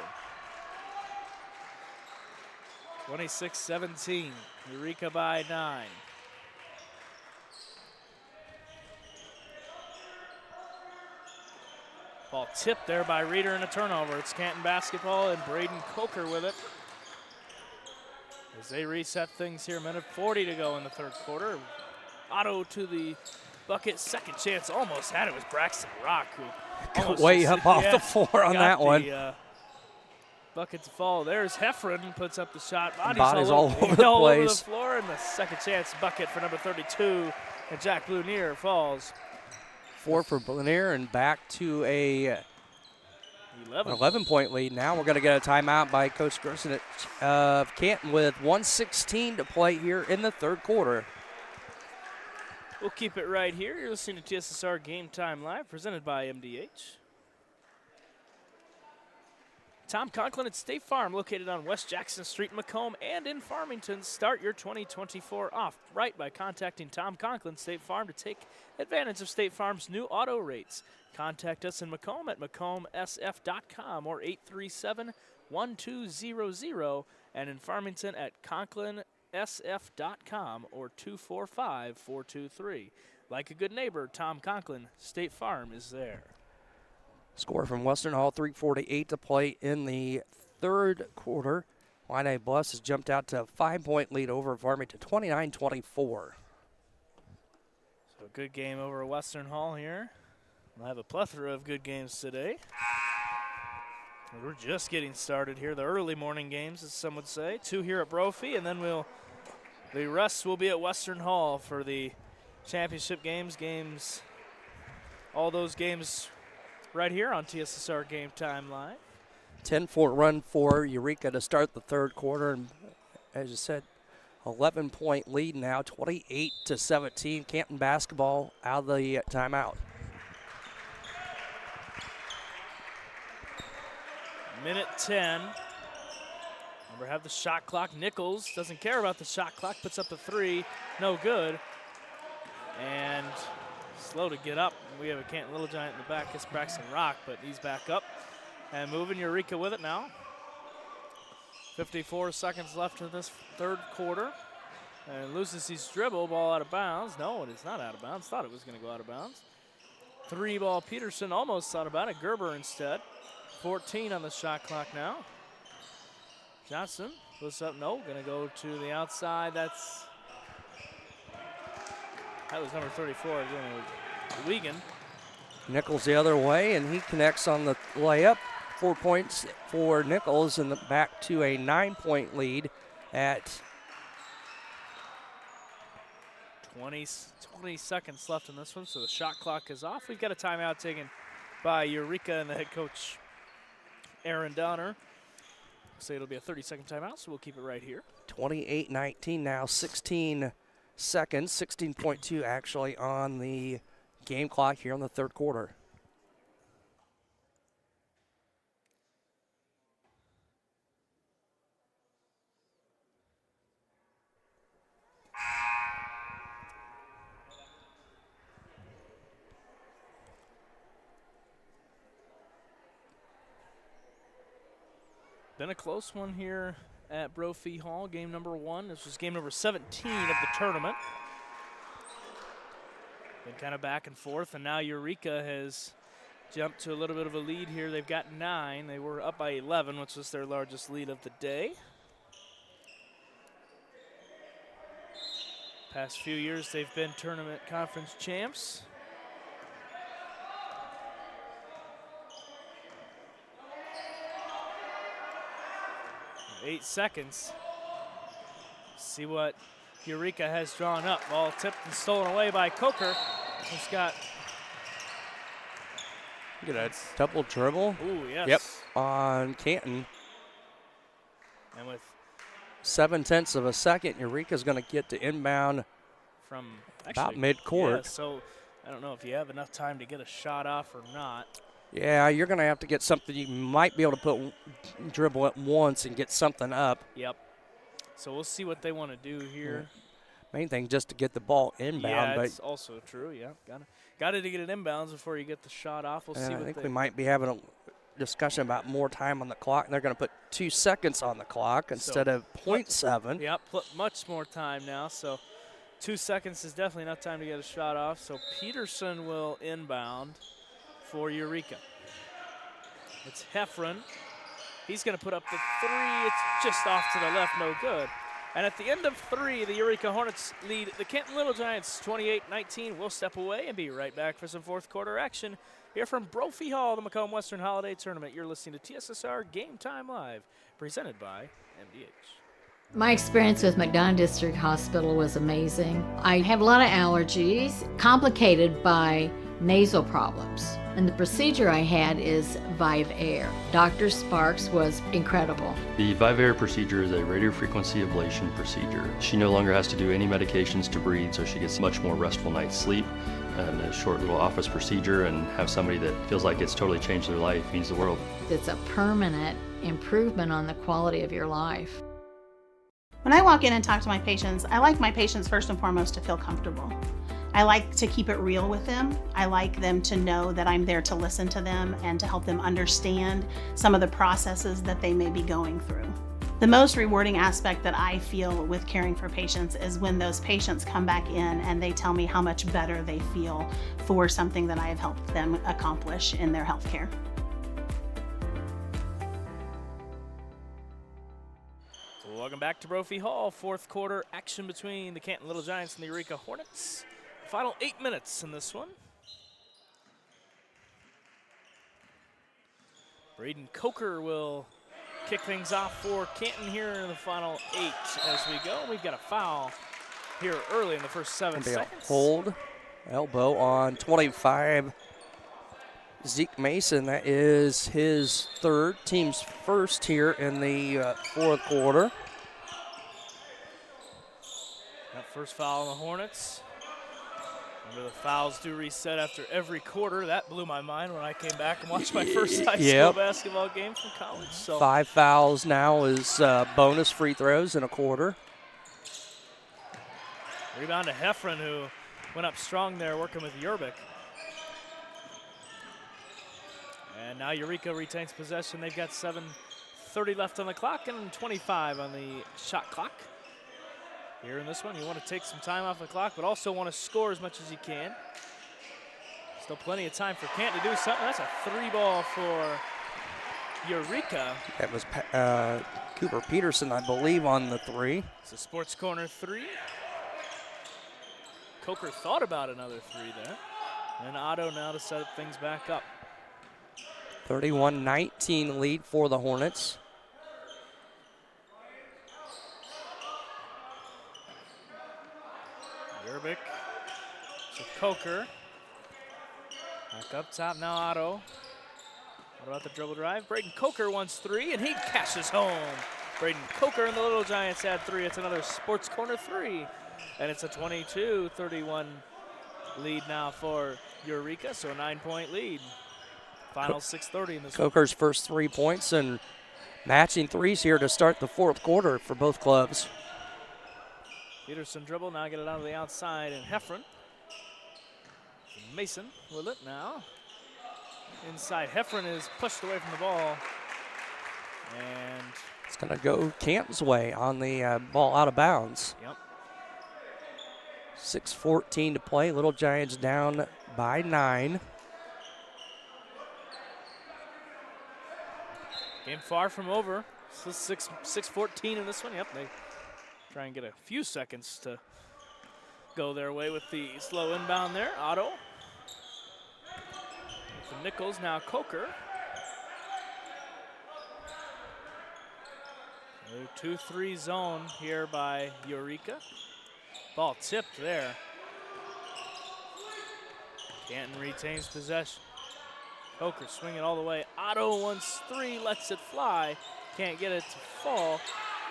26-17. Eureka by 9. Ball tipped there by Reeder and a turnover. It's Canton basketball and Braden Coker with it. As they reset things here, minute 40 to go in the third quarter. Otto to the bucket, second chance, almost had it. Was Braxton Rock who way up off the floor on that one. Bucket to fall. There's Heffron, puts up the shot. Bodies all over the all place. Over the floor, and the second chance bucket for number 32, and Jack Blunier falls. 4 for Blunier, and back to a 11-point lead. Now we're going to get a timeout by Coach Gerson of Canton with 1:16 to play here in the third quarter. We'll keep it right here. You're listening to TSSR Game Time Live, presented by MDH. Tom Conklin at State Farm, located on West Jackson Street, Macomb, and in Farmington. Start your 2024 off right by contacting Tom Conklin State Farm to take advantage of State Farm's new auto rates. Contact us in Macomb at macombsf.com or 837-1200, and in Farmington at conklinsf.com or 245-423. Like a good neighbor, Tom Conklin State Farm is there. Score from Western Hall, 3:48 to play in the third quarter. Waianae Bluffs has jumped out to a 5-point lead over Farmington, 29-24. So a good game over Western Hall here. We'll have a plethora of good games today. We're just getting started here. The early morning games, as some would say. 2 here at Brophy, and then the rest will be at Western Hall for the championship games. All those games right here on TSSR Game Time Live. 10-4 run for Eureka to start the third quarter. And as you said, 11-point lead now, 28-17. Canton basketball out of the timeout. Minute 10. Remember, have the shot clock. Nichols doesn't care about the shot clock, puts up a 3, no good. And slow to get up. We have a Canton Little Giant in the back. It's Braxton Rock, but he's back up and moving. Eureka with it now. 54 seconds left in this third quarter. And loses his dribble, ball out of bounds. No, it is not out of bounds. Thought it was going to go out of bounds. 3-ball Peterson almost thought about it. Gerber instead. 14 on the shot clock now. Johnson puts up, no, going to go to the outside. That was number 34, Wiegand. Nichols the other way, and he connects on the layup. 4 points for Nichols, and back to a 9-point lead at 20 seconds left in this one, so the shot clock is off. We've got a timeout taken by Eureka and the head coach, Aaron Donner. Say it'll be a 30-second timeout, so we'll keep it right here. 28-19 now, 16 seconds, 16.2 actually on the game clock here in the third quarter. Been a close one here at Brophy Hall, game number 1. This was game number 17 of the tournament. Been kind of back and forth, and now Eureka has jumped to a little bit of a lead here. They've got 9. They were up by 11, which was their largest lead of the day. Past few years, they've been tournament conference champs. Eight seconds. See what Eureka has drawn up. Ball tipped and stolen away by Coker. He's got. Look at that double dribble. Ooh, yes. Yep, on Canton. And with 0.7 of a second, Eureka's going to get to inbound from about mid-court. Yeah, so I don't know if you have enough time to get a shot off or not. Yeah, you're going to have to get something. You might be able to dribble it once and get something up. Yep. So we'll see what they want to do here. Main thing just to get the ball inbound. Yeah, but it's also true. Yeah, got to get it inbounds before you get the shot off. We'll see what I think we might be having discussion about more time on the clock, and they're going to put 2 seconds on the clock instead of 0.7. Yep, much more time now. So 2 seconds is definitely enough time to get a shot off. So Peterson will inbound for Eureka. It's Heffron. He's going to put up the three. It's just off to the left, no good. And at the end of 3, the Eureka Hornets lead the Canton Little Giants 28-19. We'll step away and be right back for some fourth quarter action here from Brophy Hall, the Macomb-Western Holiday Tournament. You're listening to TSSR Game Time Live, presented by MDH. My experience with McDonough District Hospital was amazing. I have a lot of allergies, complicated by nasal problems. And the procedure I had is Vive Air. Dr. Sparks was incredible. The Vive Air procedure is a radiofrequency ablation procedure. She no longer has to do any medications to breathe, so she gets much more restful night's sleep. And a short little office procedure, and have somebody that feels like it's totally changed their life means the world. It's a permanent improvement on the quality of your life. When I walk in and talk to my patients, I like my patients first and foremost to feel comfortable. I like to keep it real with them. I like them to know that I'm there to listen to them and to help them understand some of the processes that they may be going through. The most rewarding aspect that I feel with caring for patients is when those patients come back in and they tell me how much better they feel for something that I have helped them accomplish in their healthcare. Welcome back to Brophy Hall. Fourth quarter action between the Canton Little Giants and the Eureka Hornets. Final 8 minutes in this one. Braden Coker will kick things off for Canton here in the final 8 as we go. We've got a foul here early in the first 7 seconds. Hold, elbow on 25. Zeke Mason, that is his third, team's first here in the fourth quarter. That first foul on the Hornets. Remember, the fouls do reset after every quarter. That blew my mind when I came back and watched my first high school basketball game from college. So 5 fouls now is bonus free throws in a quarter. Rebound to Heffron, who went up strong there working with Yerbick. And now Eureka retains possession. They've got 7:30 left on the clock and 25 on the shot clock. Here in this one, you want to take some time off the clock, but also want to score as much as you can. Still plenty of time for Canton to do something. That's a 3-ball for Eureka. That was Cooper Peterson, I believe, on the 3. It's a Sports Corner 3. Coker thought about another 3 there. And Otto now to set things back up. 31-19 lead for the Hornets. Yerbick to Coker. Back up top now, Otto. What about the dribble drive? Braden Coker wants 3, and he cashes home. Braden Coker and the Little Giants add 3. It's another Sports Corner 3. And it's a 22-31 lead now for Eureka, so a 9-point lead. Final 6:30 in this Coker's first 3 points and matching threes here to start the fourth quarter for both clubs. Peterson dribble, now get it out to the outside, and Heffron. Mason with it now. Inside, Heffron is pushed away from the ball. And it's going to go Canton's way on the ball out of bounds. Yep. 6:14 to play. Little Giants down by 9. Game far from over. So 6:14 in this one. Yep, they try and get a few seconds to go their way with the slow inbound there. Otto. With the Nichols, now Coker. 2-3 zone here by Eureka. Ball tipped there. Canton retains possession. Coker swinging all the way. Otto wants 3, lets it fly. Can't get it to fall.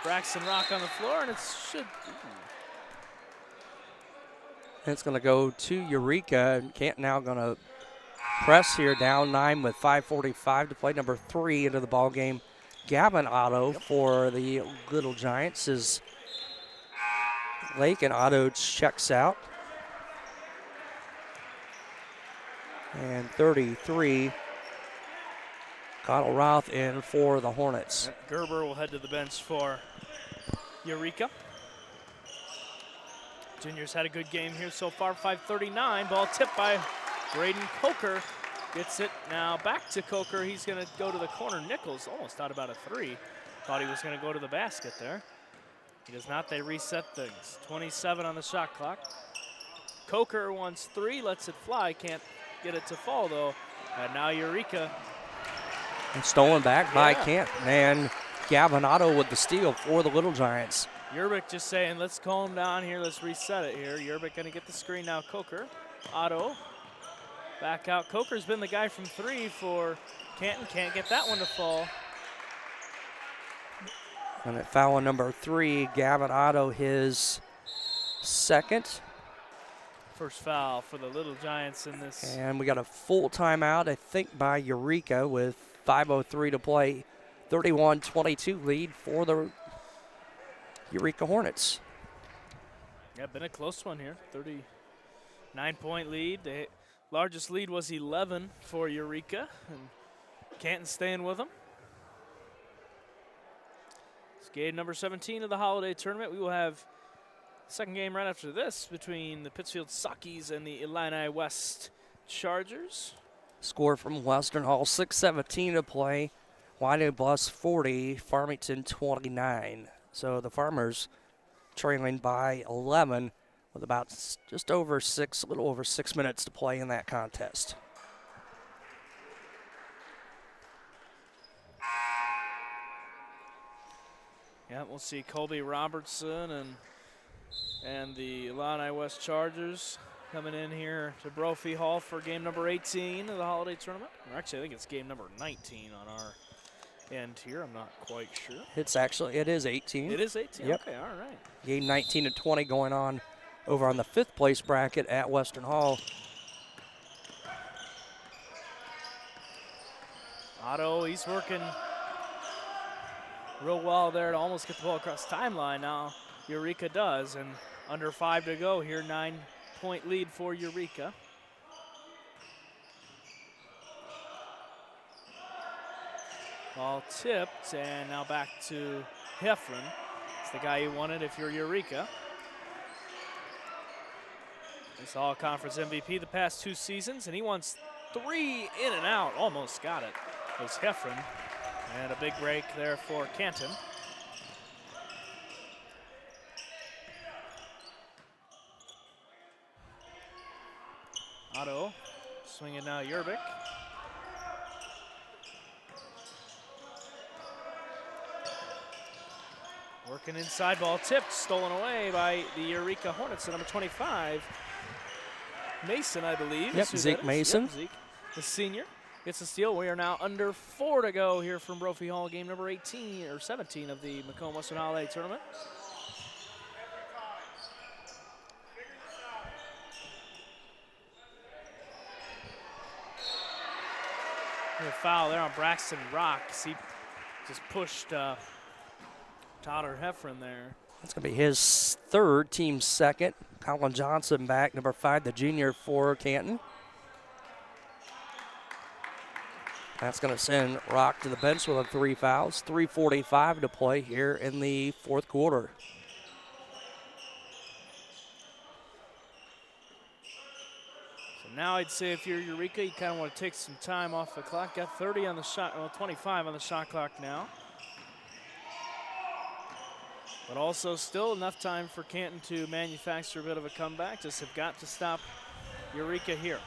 Braxton Rock on the floor, and it should. And it's going to go to Eureka. Canton now going to press here, down 9 with 5:45 to play. Number 3 into the ball game. Gavin Otto for the Little Giants is Lake, and Otto checks out. And 33, Connell Roth in for the Hornets. Gerber will head to the bench for Eureka. Juniors had a good game here so far, 5:39. Ball tipped by Braden Coker. Gets it now back to Coker. He's going to go to the corner. Nichols almost thought about a three. Thought he was going to go to the basket there. He does not. They reset things. 27 on the shot clock. Coker wants three, lets it fly. Can't get it to fall, though. And now Eureka. And stolen back by Canton. And Gavinato with the steal for the Little Giants. Yerbick just saying, let's calm down here. Let's reset it here. Yerbick going to get the screen now. Coker. Otto. Back out. Coker's been the guy from three for Canton. Can't get that one to fall. And at foul number 3, Gavinato, his second. First foul for the Little Giants in this. And we got a full timeout, I think, by Eureka with 5:03 to play. 31-22 lead for the Eureka Hornets. Yeah, been a close one here. 39-point lead. The largest lead was 11 for Eureka, and Canton staying with them. It's game number 17 of the Holiday Tournament. We will have second game right after this between the Pittsfield Sockies and the Illini West Chargers. Score from Western Hall, 6:17 to play. Winding Bus 40, Farmington 29. So the Farmers trailing by 11 with about just over a little over 6 minutes to play in that contest. Yeah, we'll see Colby Robertson and the Illini West Chargers coming in here to Brophy Hall for game number 18 of the Holiday Tournament. Or actually, I think it's game number 19 on our end here. I'm not quite sure. It is 18. It is 18? Yep. Okay, all right. Game 19-20 going on over on the 5th place bracket at Western Hall. Otto, he's working real well there to almost get the ball across the timeline. Now Eureka does, and under 5 to go here, 9-point lead for Eureka. Ball tipped, and now back to Heffron. It's the guy you wanted if you're Eureka. He's all-conference MVP the past 2 seasons, and he wants 3 in and out. Almost got it. It was Heffron. And a big break there for Canton. Otto swinging now Yerbick. Working inside, ball tipped, stolen away by the Eureka Hornets at number 25. Mason, I believe. Yep, Zeke Mason. Yep, Zeke, the senior. Gets the steal. We are now under 4 to go here from Brophy Hall, game number 18 or 17 of the Macomb-Western Holiday Tournament. A foul there on Braxton Rocks. He just pushed Tyler Heffron there. That's going to be his third, team second. Colin Johnson back, number 5, the junior for Canton. That's going to send Rock to the bench with 3 fouls. 3:45 to play here in the 4th quarter. So now I'd say if you're Eureka, you kind of want to take some time off the clock. Got 30 on the shot, well, 25 on the shot clock now. But also still enough time for Canton to manufacture a bit of a comeback. Just have got to stop Eureka here.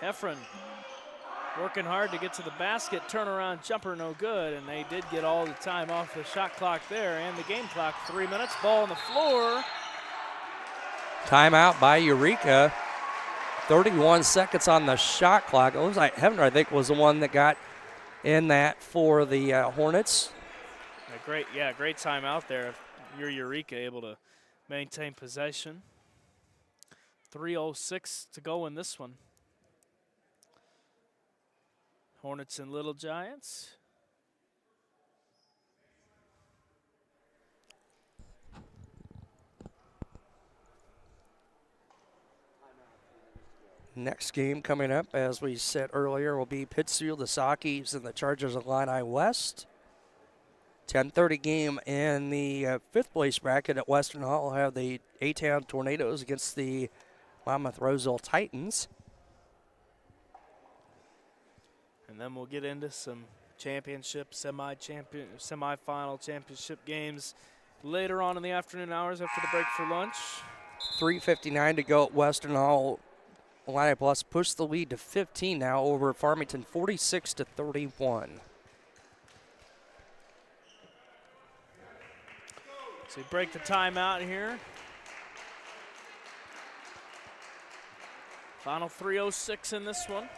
Heffron working hard to get to the basket. Turnaround jumper, no good. And they did get all the time off the shot clock there and the game clock. 3 minutes, ball on the floor. Timeout by Eureka. 31 seconds on the shot clock. It looks like Heffner, I think, was the one that got in that for the Hornets. Great timeout there. If you're Eureka, able to maintain possession. 3:06 to go in this one. Hornets and Little Giants. Next game coming up, as we said earlier, will be Pittsfield, the Sockies, and the Chargers of Illini West. 10:30 game in the fifth place bracket at Western Hall. We'll have the A-Town Tornadoes against the Monmouth Roseville Titans. And then we'll get into some championship, semifinal championship games later on in the afternoon hours after the break for lunch. 3:59 to go at Western Hall. Illini Plus pushed the lead to 15 now over Farmington, 46-31. So we break the timeout here. Final 3:06 in this one.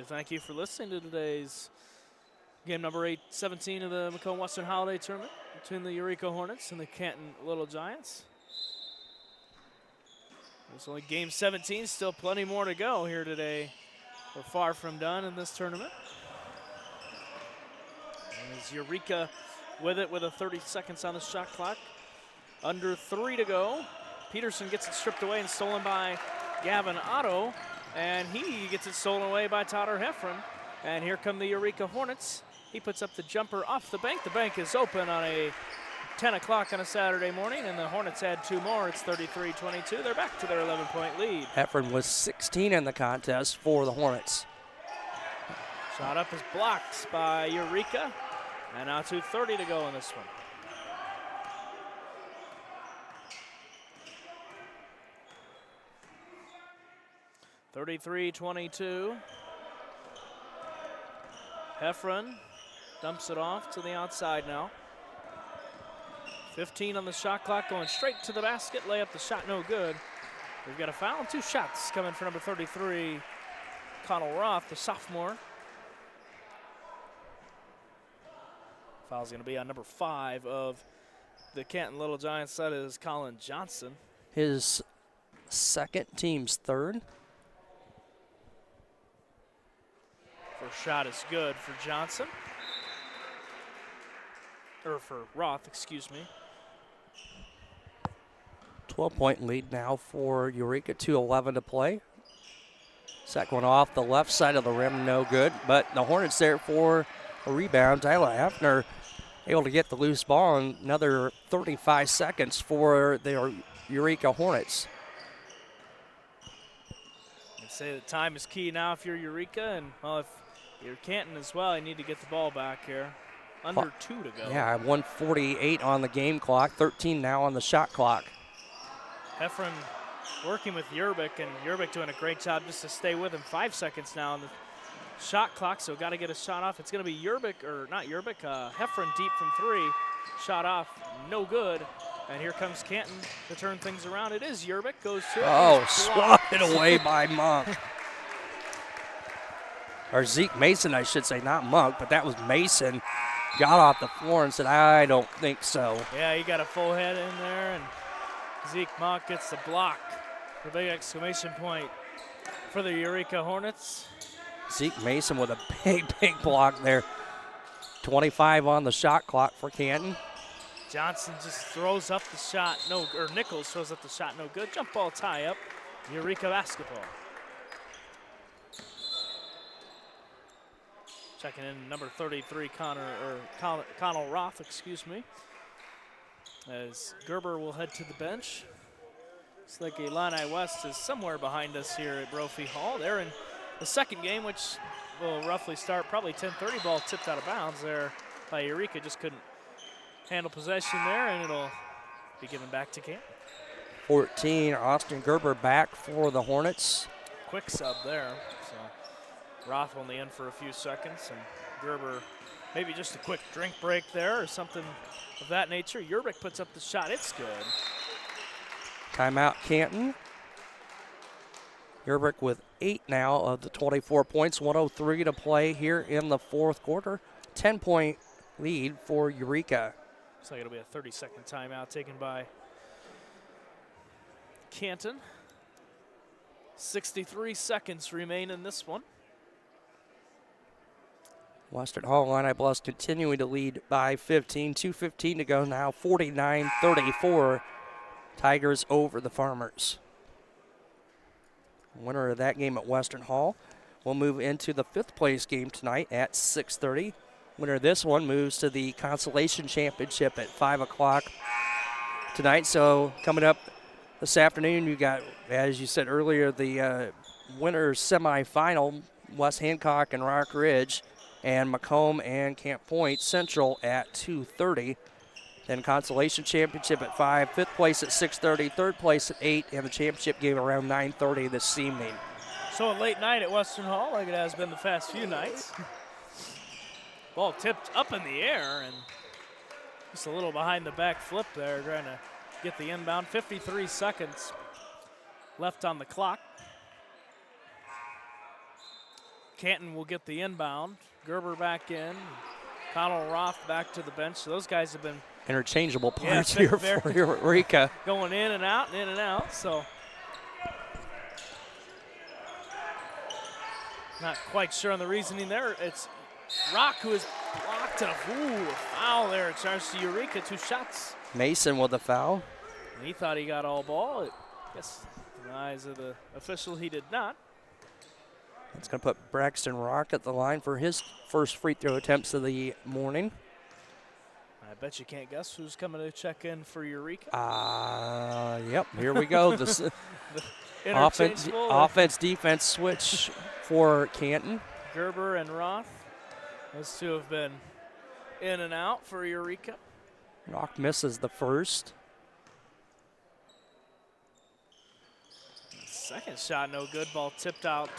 Thank you for listening to today's game number 17 of the Macomb-Western Holiday Tournament between the Eureka Hornets and the Canton Little Giants. It's only game 17, still plenty more to go here today. We're far from done in this tournament. And it's Eureka with it with 30 seconds on the shot clock. Under 3 to go. Peterson gets it stripped away and stolen by Gavin Otto. And he gets it stolen away by Totter Heffron. And here come the Eureka Hornets. He puts up the jumper off the bank. The bank is open on a 10 o'clock on a Saturday morning, and the Hornets had 2 more. It's 33-22. They're back to their 11-point lead. Heffron was 16 in the contest for the Hornets. Shot up is blocked by Eureka. And now 2:30 to go in this one. (33-22). Heffron dumps it off to the outside now. 15 on the shot clock, going straight to the basket. Lay up the shot, no good. We've got a foul and 2 shots coming for number 33, Connell Roth, the sophomore. Foul's going to be on number 5 of the Canton Little Giants. That is Colin Johnson. His second, team's third. First shot is good for Johnson. Or for Roth, excuse me. 12-point lead now for Eureka, 2:11 to play. Second one off the left side of the rim, no good. But the Hornets there for a rebound. Tyler Heffner able to get the loose ball, and another 35 seconds for the Eureka Hornets. I'd say the time is key now if you're Eureka, and well, if you're Canton as well, you need to get the ball back here. Under 2 to go. Yeah, 1:48 on the game clock, 13 now on the shot clock. Heffron working with Yerbick, and Yerbick doing a great job just to stay with him. 5 seconds now on the shot clock, so got to get a shot off. It's going to be Yerbick, or not Yerbick, Heffron deep from 3. Shot off, no good. And here comes Canton to turn things around. It is Yerbick, goes to it. Oh, swatted away by Monk. Or Zeke Mason, I should say, not Monk, but that was Mason. Got off the floor and said, I don't think so. Yeah, he got a full head in there, and Zeke Monk gets the block. The big exclamation point for the Eureka Hornets. Zeke Mason with a big block there. 25 on the shot clock for Canton. Johnson just throws up the shot, or Nichols throws up the shot, no good. Jump ball tie up, Eureka basketball. Checking in number 33, Connell Roth, excuse me. As Gerber will head to the bench. Looks like Illini West is somewhere behind us here at Brophy Hall. They're in the second game, which will roughly start probably 10:30. Ball tipped out of bounds there by Eureka. Just couldn't handle possession there, and it'll be given back to Canton. 14, Austin Gerber back for the Hornets. Quick sub there. So Roth only in for a few seconds, and Gerber maybe just a quick drink break there or something of that nature. Yerbick puts up the shot. It's good. Timeout Canton. Yerbick with 8 now of the 24 points. 1:03 to play here in the fourth quarter. 10-point lead for Eureka. Looks like it'll be a 30-second timeout taken by Canton. 63 seconds remain in this one. Western Hall Illini Plus continuing to lead by 15. 2:15 to go now. 49-34. Tigers over the Farmers. Winner of that game at Western Hall will move into the 5th place game tonight at 6:30. Winner of this one moves to the Consolation Championship at 5 o'clock tonight. So coming up this afternoon, you got, as you said earlier, the winners semifinal, West Hancock and Rock Ridge, and Macomb and Camp Point Central at 2:30. Then Consolation Championship at 5, 5th place at 6:30, 3rd place at 8, and the championship game around 9:30 this evening. So a late night at Western Hall, like it has been the past few nights. Ball tipped up in the air and just a little behind the back flip there, trying to get the inbound. 53 seconds left on the clock. Canton will get the inbound. Gerber back in. Connell Roth back to the bench. So those guys have been interchangeable parts here for Eureka. Going in and out, so not quite sure on the reasoning there. It's Rock who is blocked, and a foul there. It charged to Eureka, 2 shots. Mason with the foul. And he thought he got all ball. I guess in the eyes of the official, he did not. That's going to put Braxton Rock at the line for his first free throw attempts of the morning. I bet you can't guess who's coming to check in for Eureka. Yep, here we go. This offense-defense switch for Canton. Gerber and Roth. Those two have been in and out for Eureka. Rock misses the first. Second shot, no good. Ball tipped out.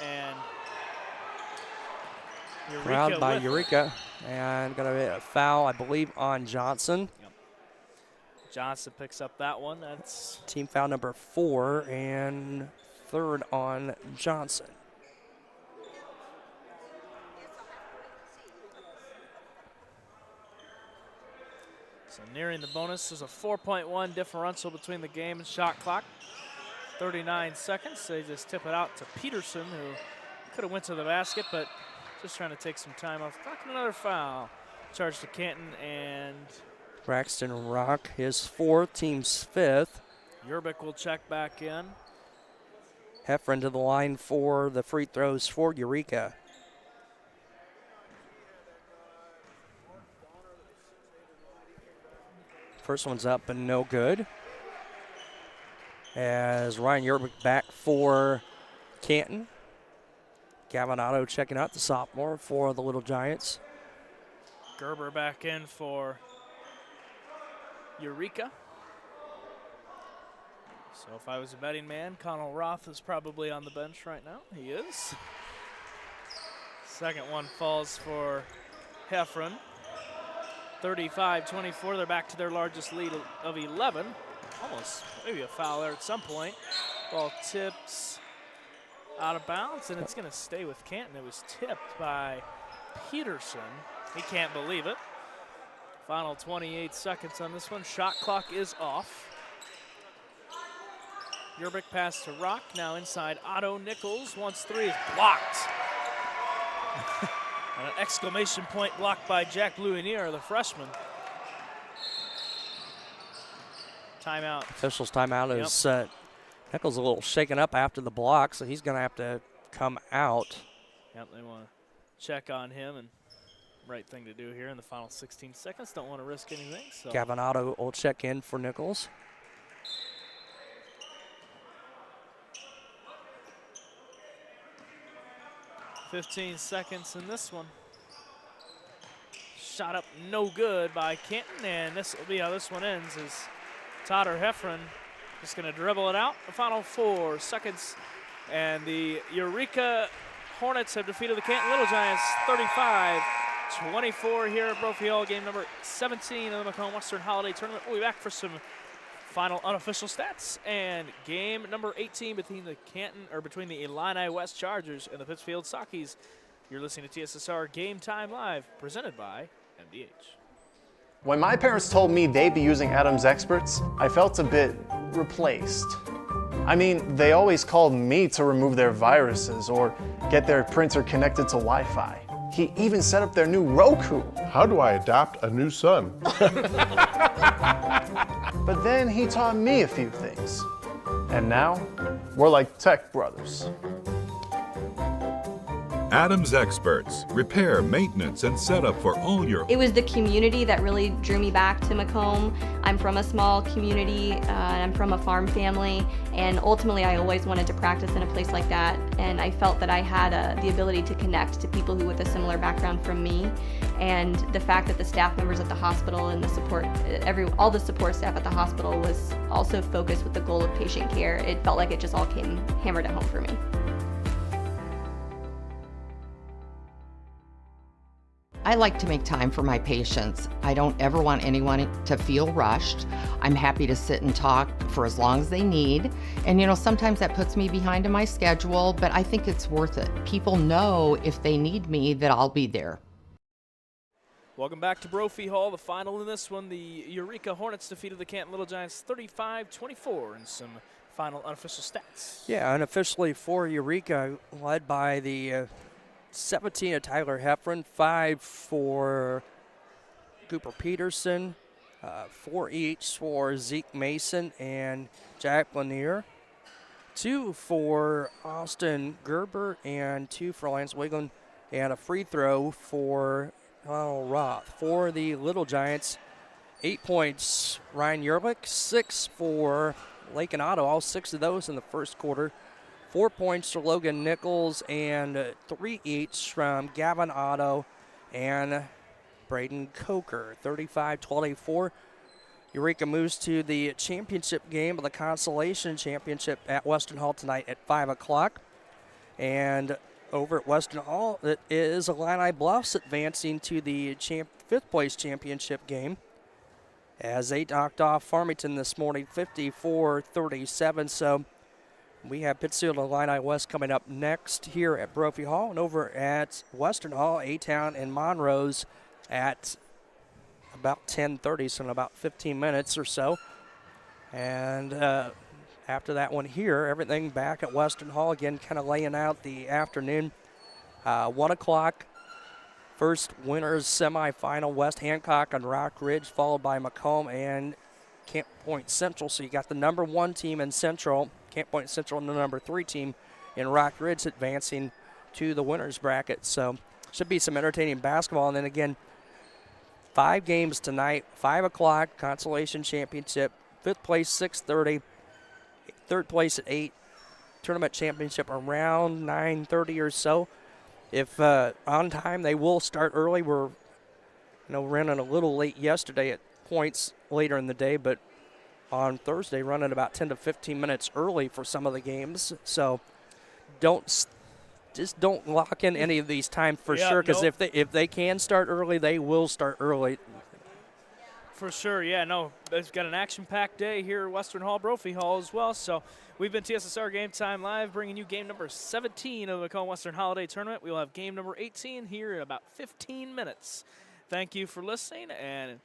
And Eureka Ground by Eureka. And going to be a foul, I believe, on Johnson. Yep. Johnson picks up that one. That's team foul number 4 and 3rd on Johnson. So nearing the bonus, there's a 4.1 differential between the game and shot clock. 39 seconds. They just tip it out to Peterson, who could have went to the basket, but just trying to take some time off. Clock and another foul. Charge to Canton and Braxton Rock, his 4th, team's 5th. Yerbick will check back in. Heffron to the line for the free throws for Eureka. First one's up and no good. As Ryan Yerbick back for Canton. Gavin Otto checking out, the sophomore for the Little Giants. Gerber back in for Eureka. So if I was a betting man, Connell Roth is probably on the bench right now. He is. Second one falls for Heffron. 35-24, they're back to their largest lead of 11. Almost maybe a foul there at some point. Ball tips out of bounds, and it's going to stay with Canton. It was tipped by Peterson. He can't believe it. Final 28 seconds on this one. Shot clock is off. Yerbick pass to Rock, now inside Otto Nichols. Once 3 is blocked. And an exclamation point blocked by Jack Bluinier, the freshman. Timeout. Officials timeout is set. Nichols a little shaken up after the block, so he's going to have to come out. Yep, they want to check on him, and right thing to do here in the final 16 seconds. Don't want to risk anything. So. Gavin Otto will check in for Nichols. .15 seconds in this one. Shot up no good by Canton, and this will be how this one ends. Is Totter Heffron just going to dribble it out. The final 4 seconds, and the Eureka Hornets have defeated the Canton Little Giants 35-24 here at Brophy Hall, game number 17 of the Macomb-Western Holiday Tournament. We'll be back for some final unofficial stats and game number 18 between the Illini West Chargers and the Pittsfield Sockies. You're listening to TSSR Game Time Live, presented by MDH. When my parents told me they'd be using Adams Experts, I felt a bit replaced. I mean, they always called me to remove their viruses or get their printer connected to Wi-Fi. He even set up their new Roku. How do I adopt a new son? But then he taught me a few things. And now, we're like tech brothers. Adams Experts, repair, maintenance, and setup for all your... It was the community that really drew me back to Macomb. I'm from a small community, I'm from a farm family, and ultimately I always wanted to practice in a place like that, and I felt that I had the ability to connect to people who with a similar background from me, and the fact that the staff members at the hospital and the support, all the support staff at the hospital was also focused with the goal of patient care. It felt like it just all came hammered at home for me. I like to make time for my patients. I don't ever want anyone to feel rushed. I'm happy to sit and talk for as long as they need. And you know, sometimes that puts me behind in my schedule, but I think it's worth it. People know if they need me that I'll be there. Welcome back to Brophy Hall. The final in this one, the Eureka Hornets defeated the Canton Little Giants 35-24 in some final unofficial stats. Yeah, unofficially for Eureka, led by the 17 of Tyler Heffron, 5 for Cooper Peterson, 4 each for Zeke Mason and Jack Lanier, 2 for Austin Gerber, and 2 for Lance Wiggin, and a free throw for Roth. For the Little Giants, 8 points, Ryan Yerlich, 6 for Lake and Otto, all 6 of those in the first quarter. 4 points to Logan Nichols and 3 each from Gavin Otto and Braden Coker. 35-24. Eureka moves to the championship game of the Consolation Championship at Western Hall tonight at 5 o'clock. And over at Western Hall, it is Illini Bluffs advancing to the 5th place championship game as they knocked off Farmington this morning 54-37. So we have Pittsfield Illini West coming up next here at Brophy Hall, and over at Western Hall, A-Town and Monrose at about 10:30, so in about 15 minutes or so. And after that one here, everything back at Western Hall again, kind of laying out the afternoon. 1 o'clock, first winners semifinal, West Hancock and Rock Ridge, followed by Macomb and Camp Point Central. So you got the number 1 team in Central, Camp Point Central, and the number 3 team in Rock Ridge advancing to the winners bracket. So should be some entertaining basketball. And then again, 5 games tonight, 5 o'clock, Consolation Championship, 5th place 6:30, 3rd place at 8, Tournament Championship around 9:30 or so. If on time, they will start early. We're running a little late yesterday at points later in the day, but on Thursday running about 10 to 15 minutes early for some of the games. So don't lock in any of these times for sure, because if they can start early, they will start early. For sure, yeah, no, they've got an action-packed day here at Western Hall, Brophy Hall as well. So we've been TSSR Game Time Live, bringing you game number 17 of the Macomb-Western Holiday Tournament. We will have game number 18 here in about 15 minutes. Thank you for listening, and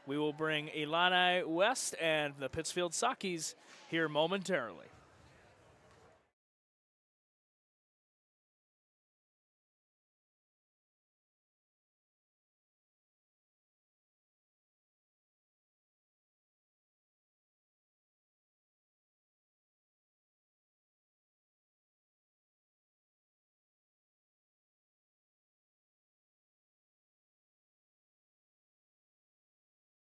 we will bring Illini West and the Pittsfield Sockies here momentarily.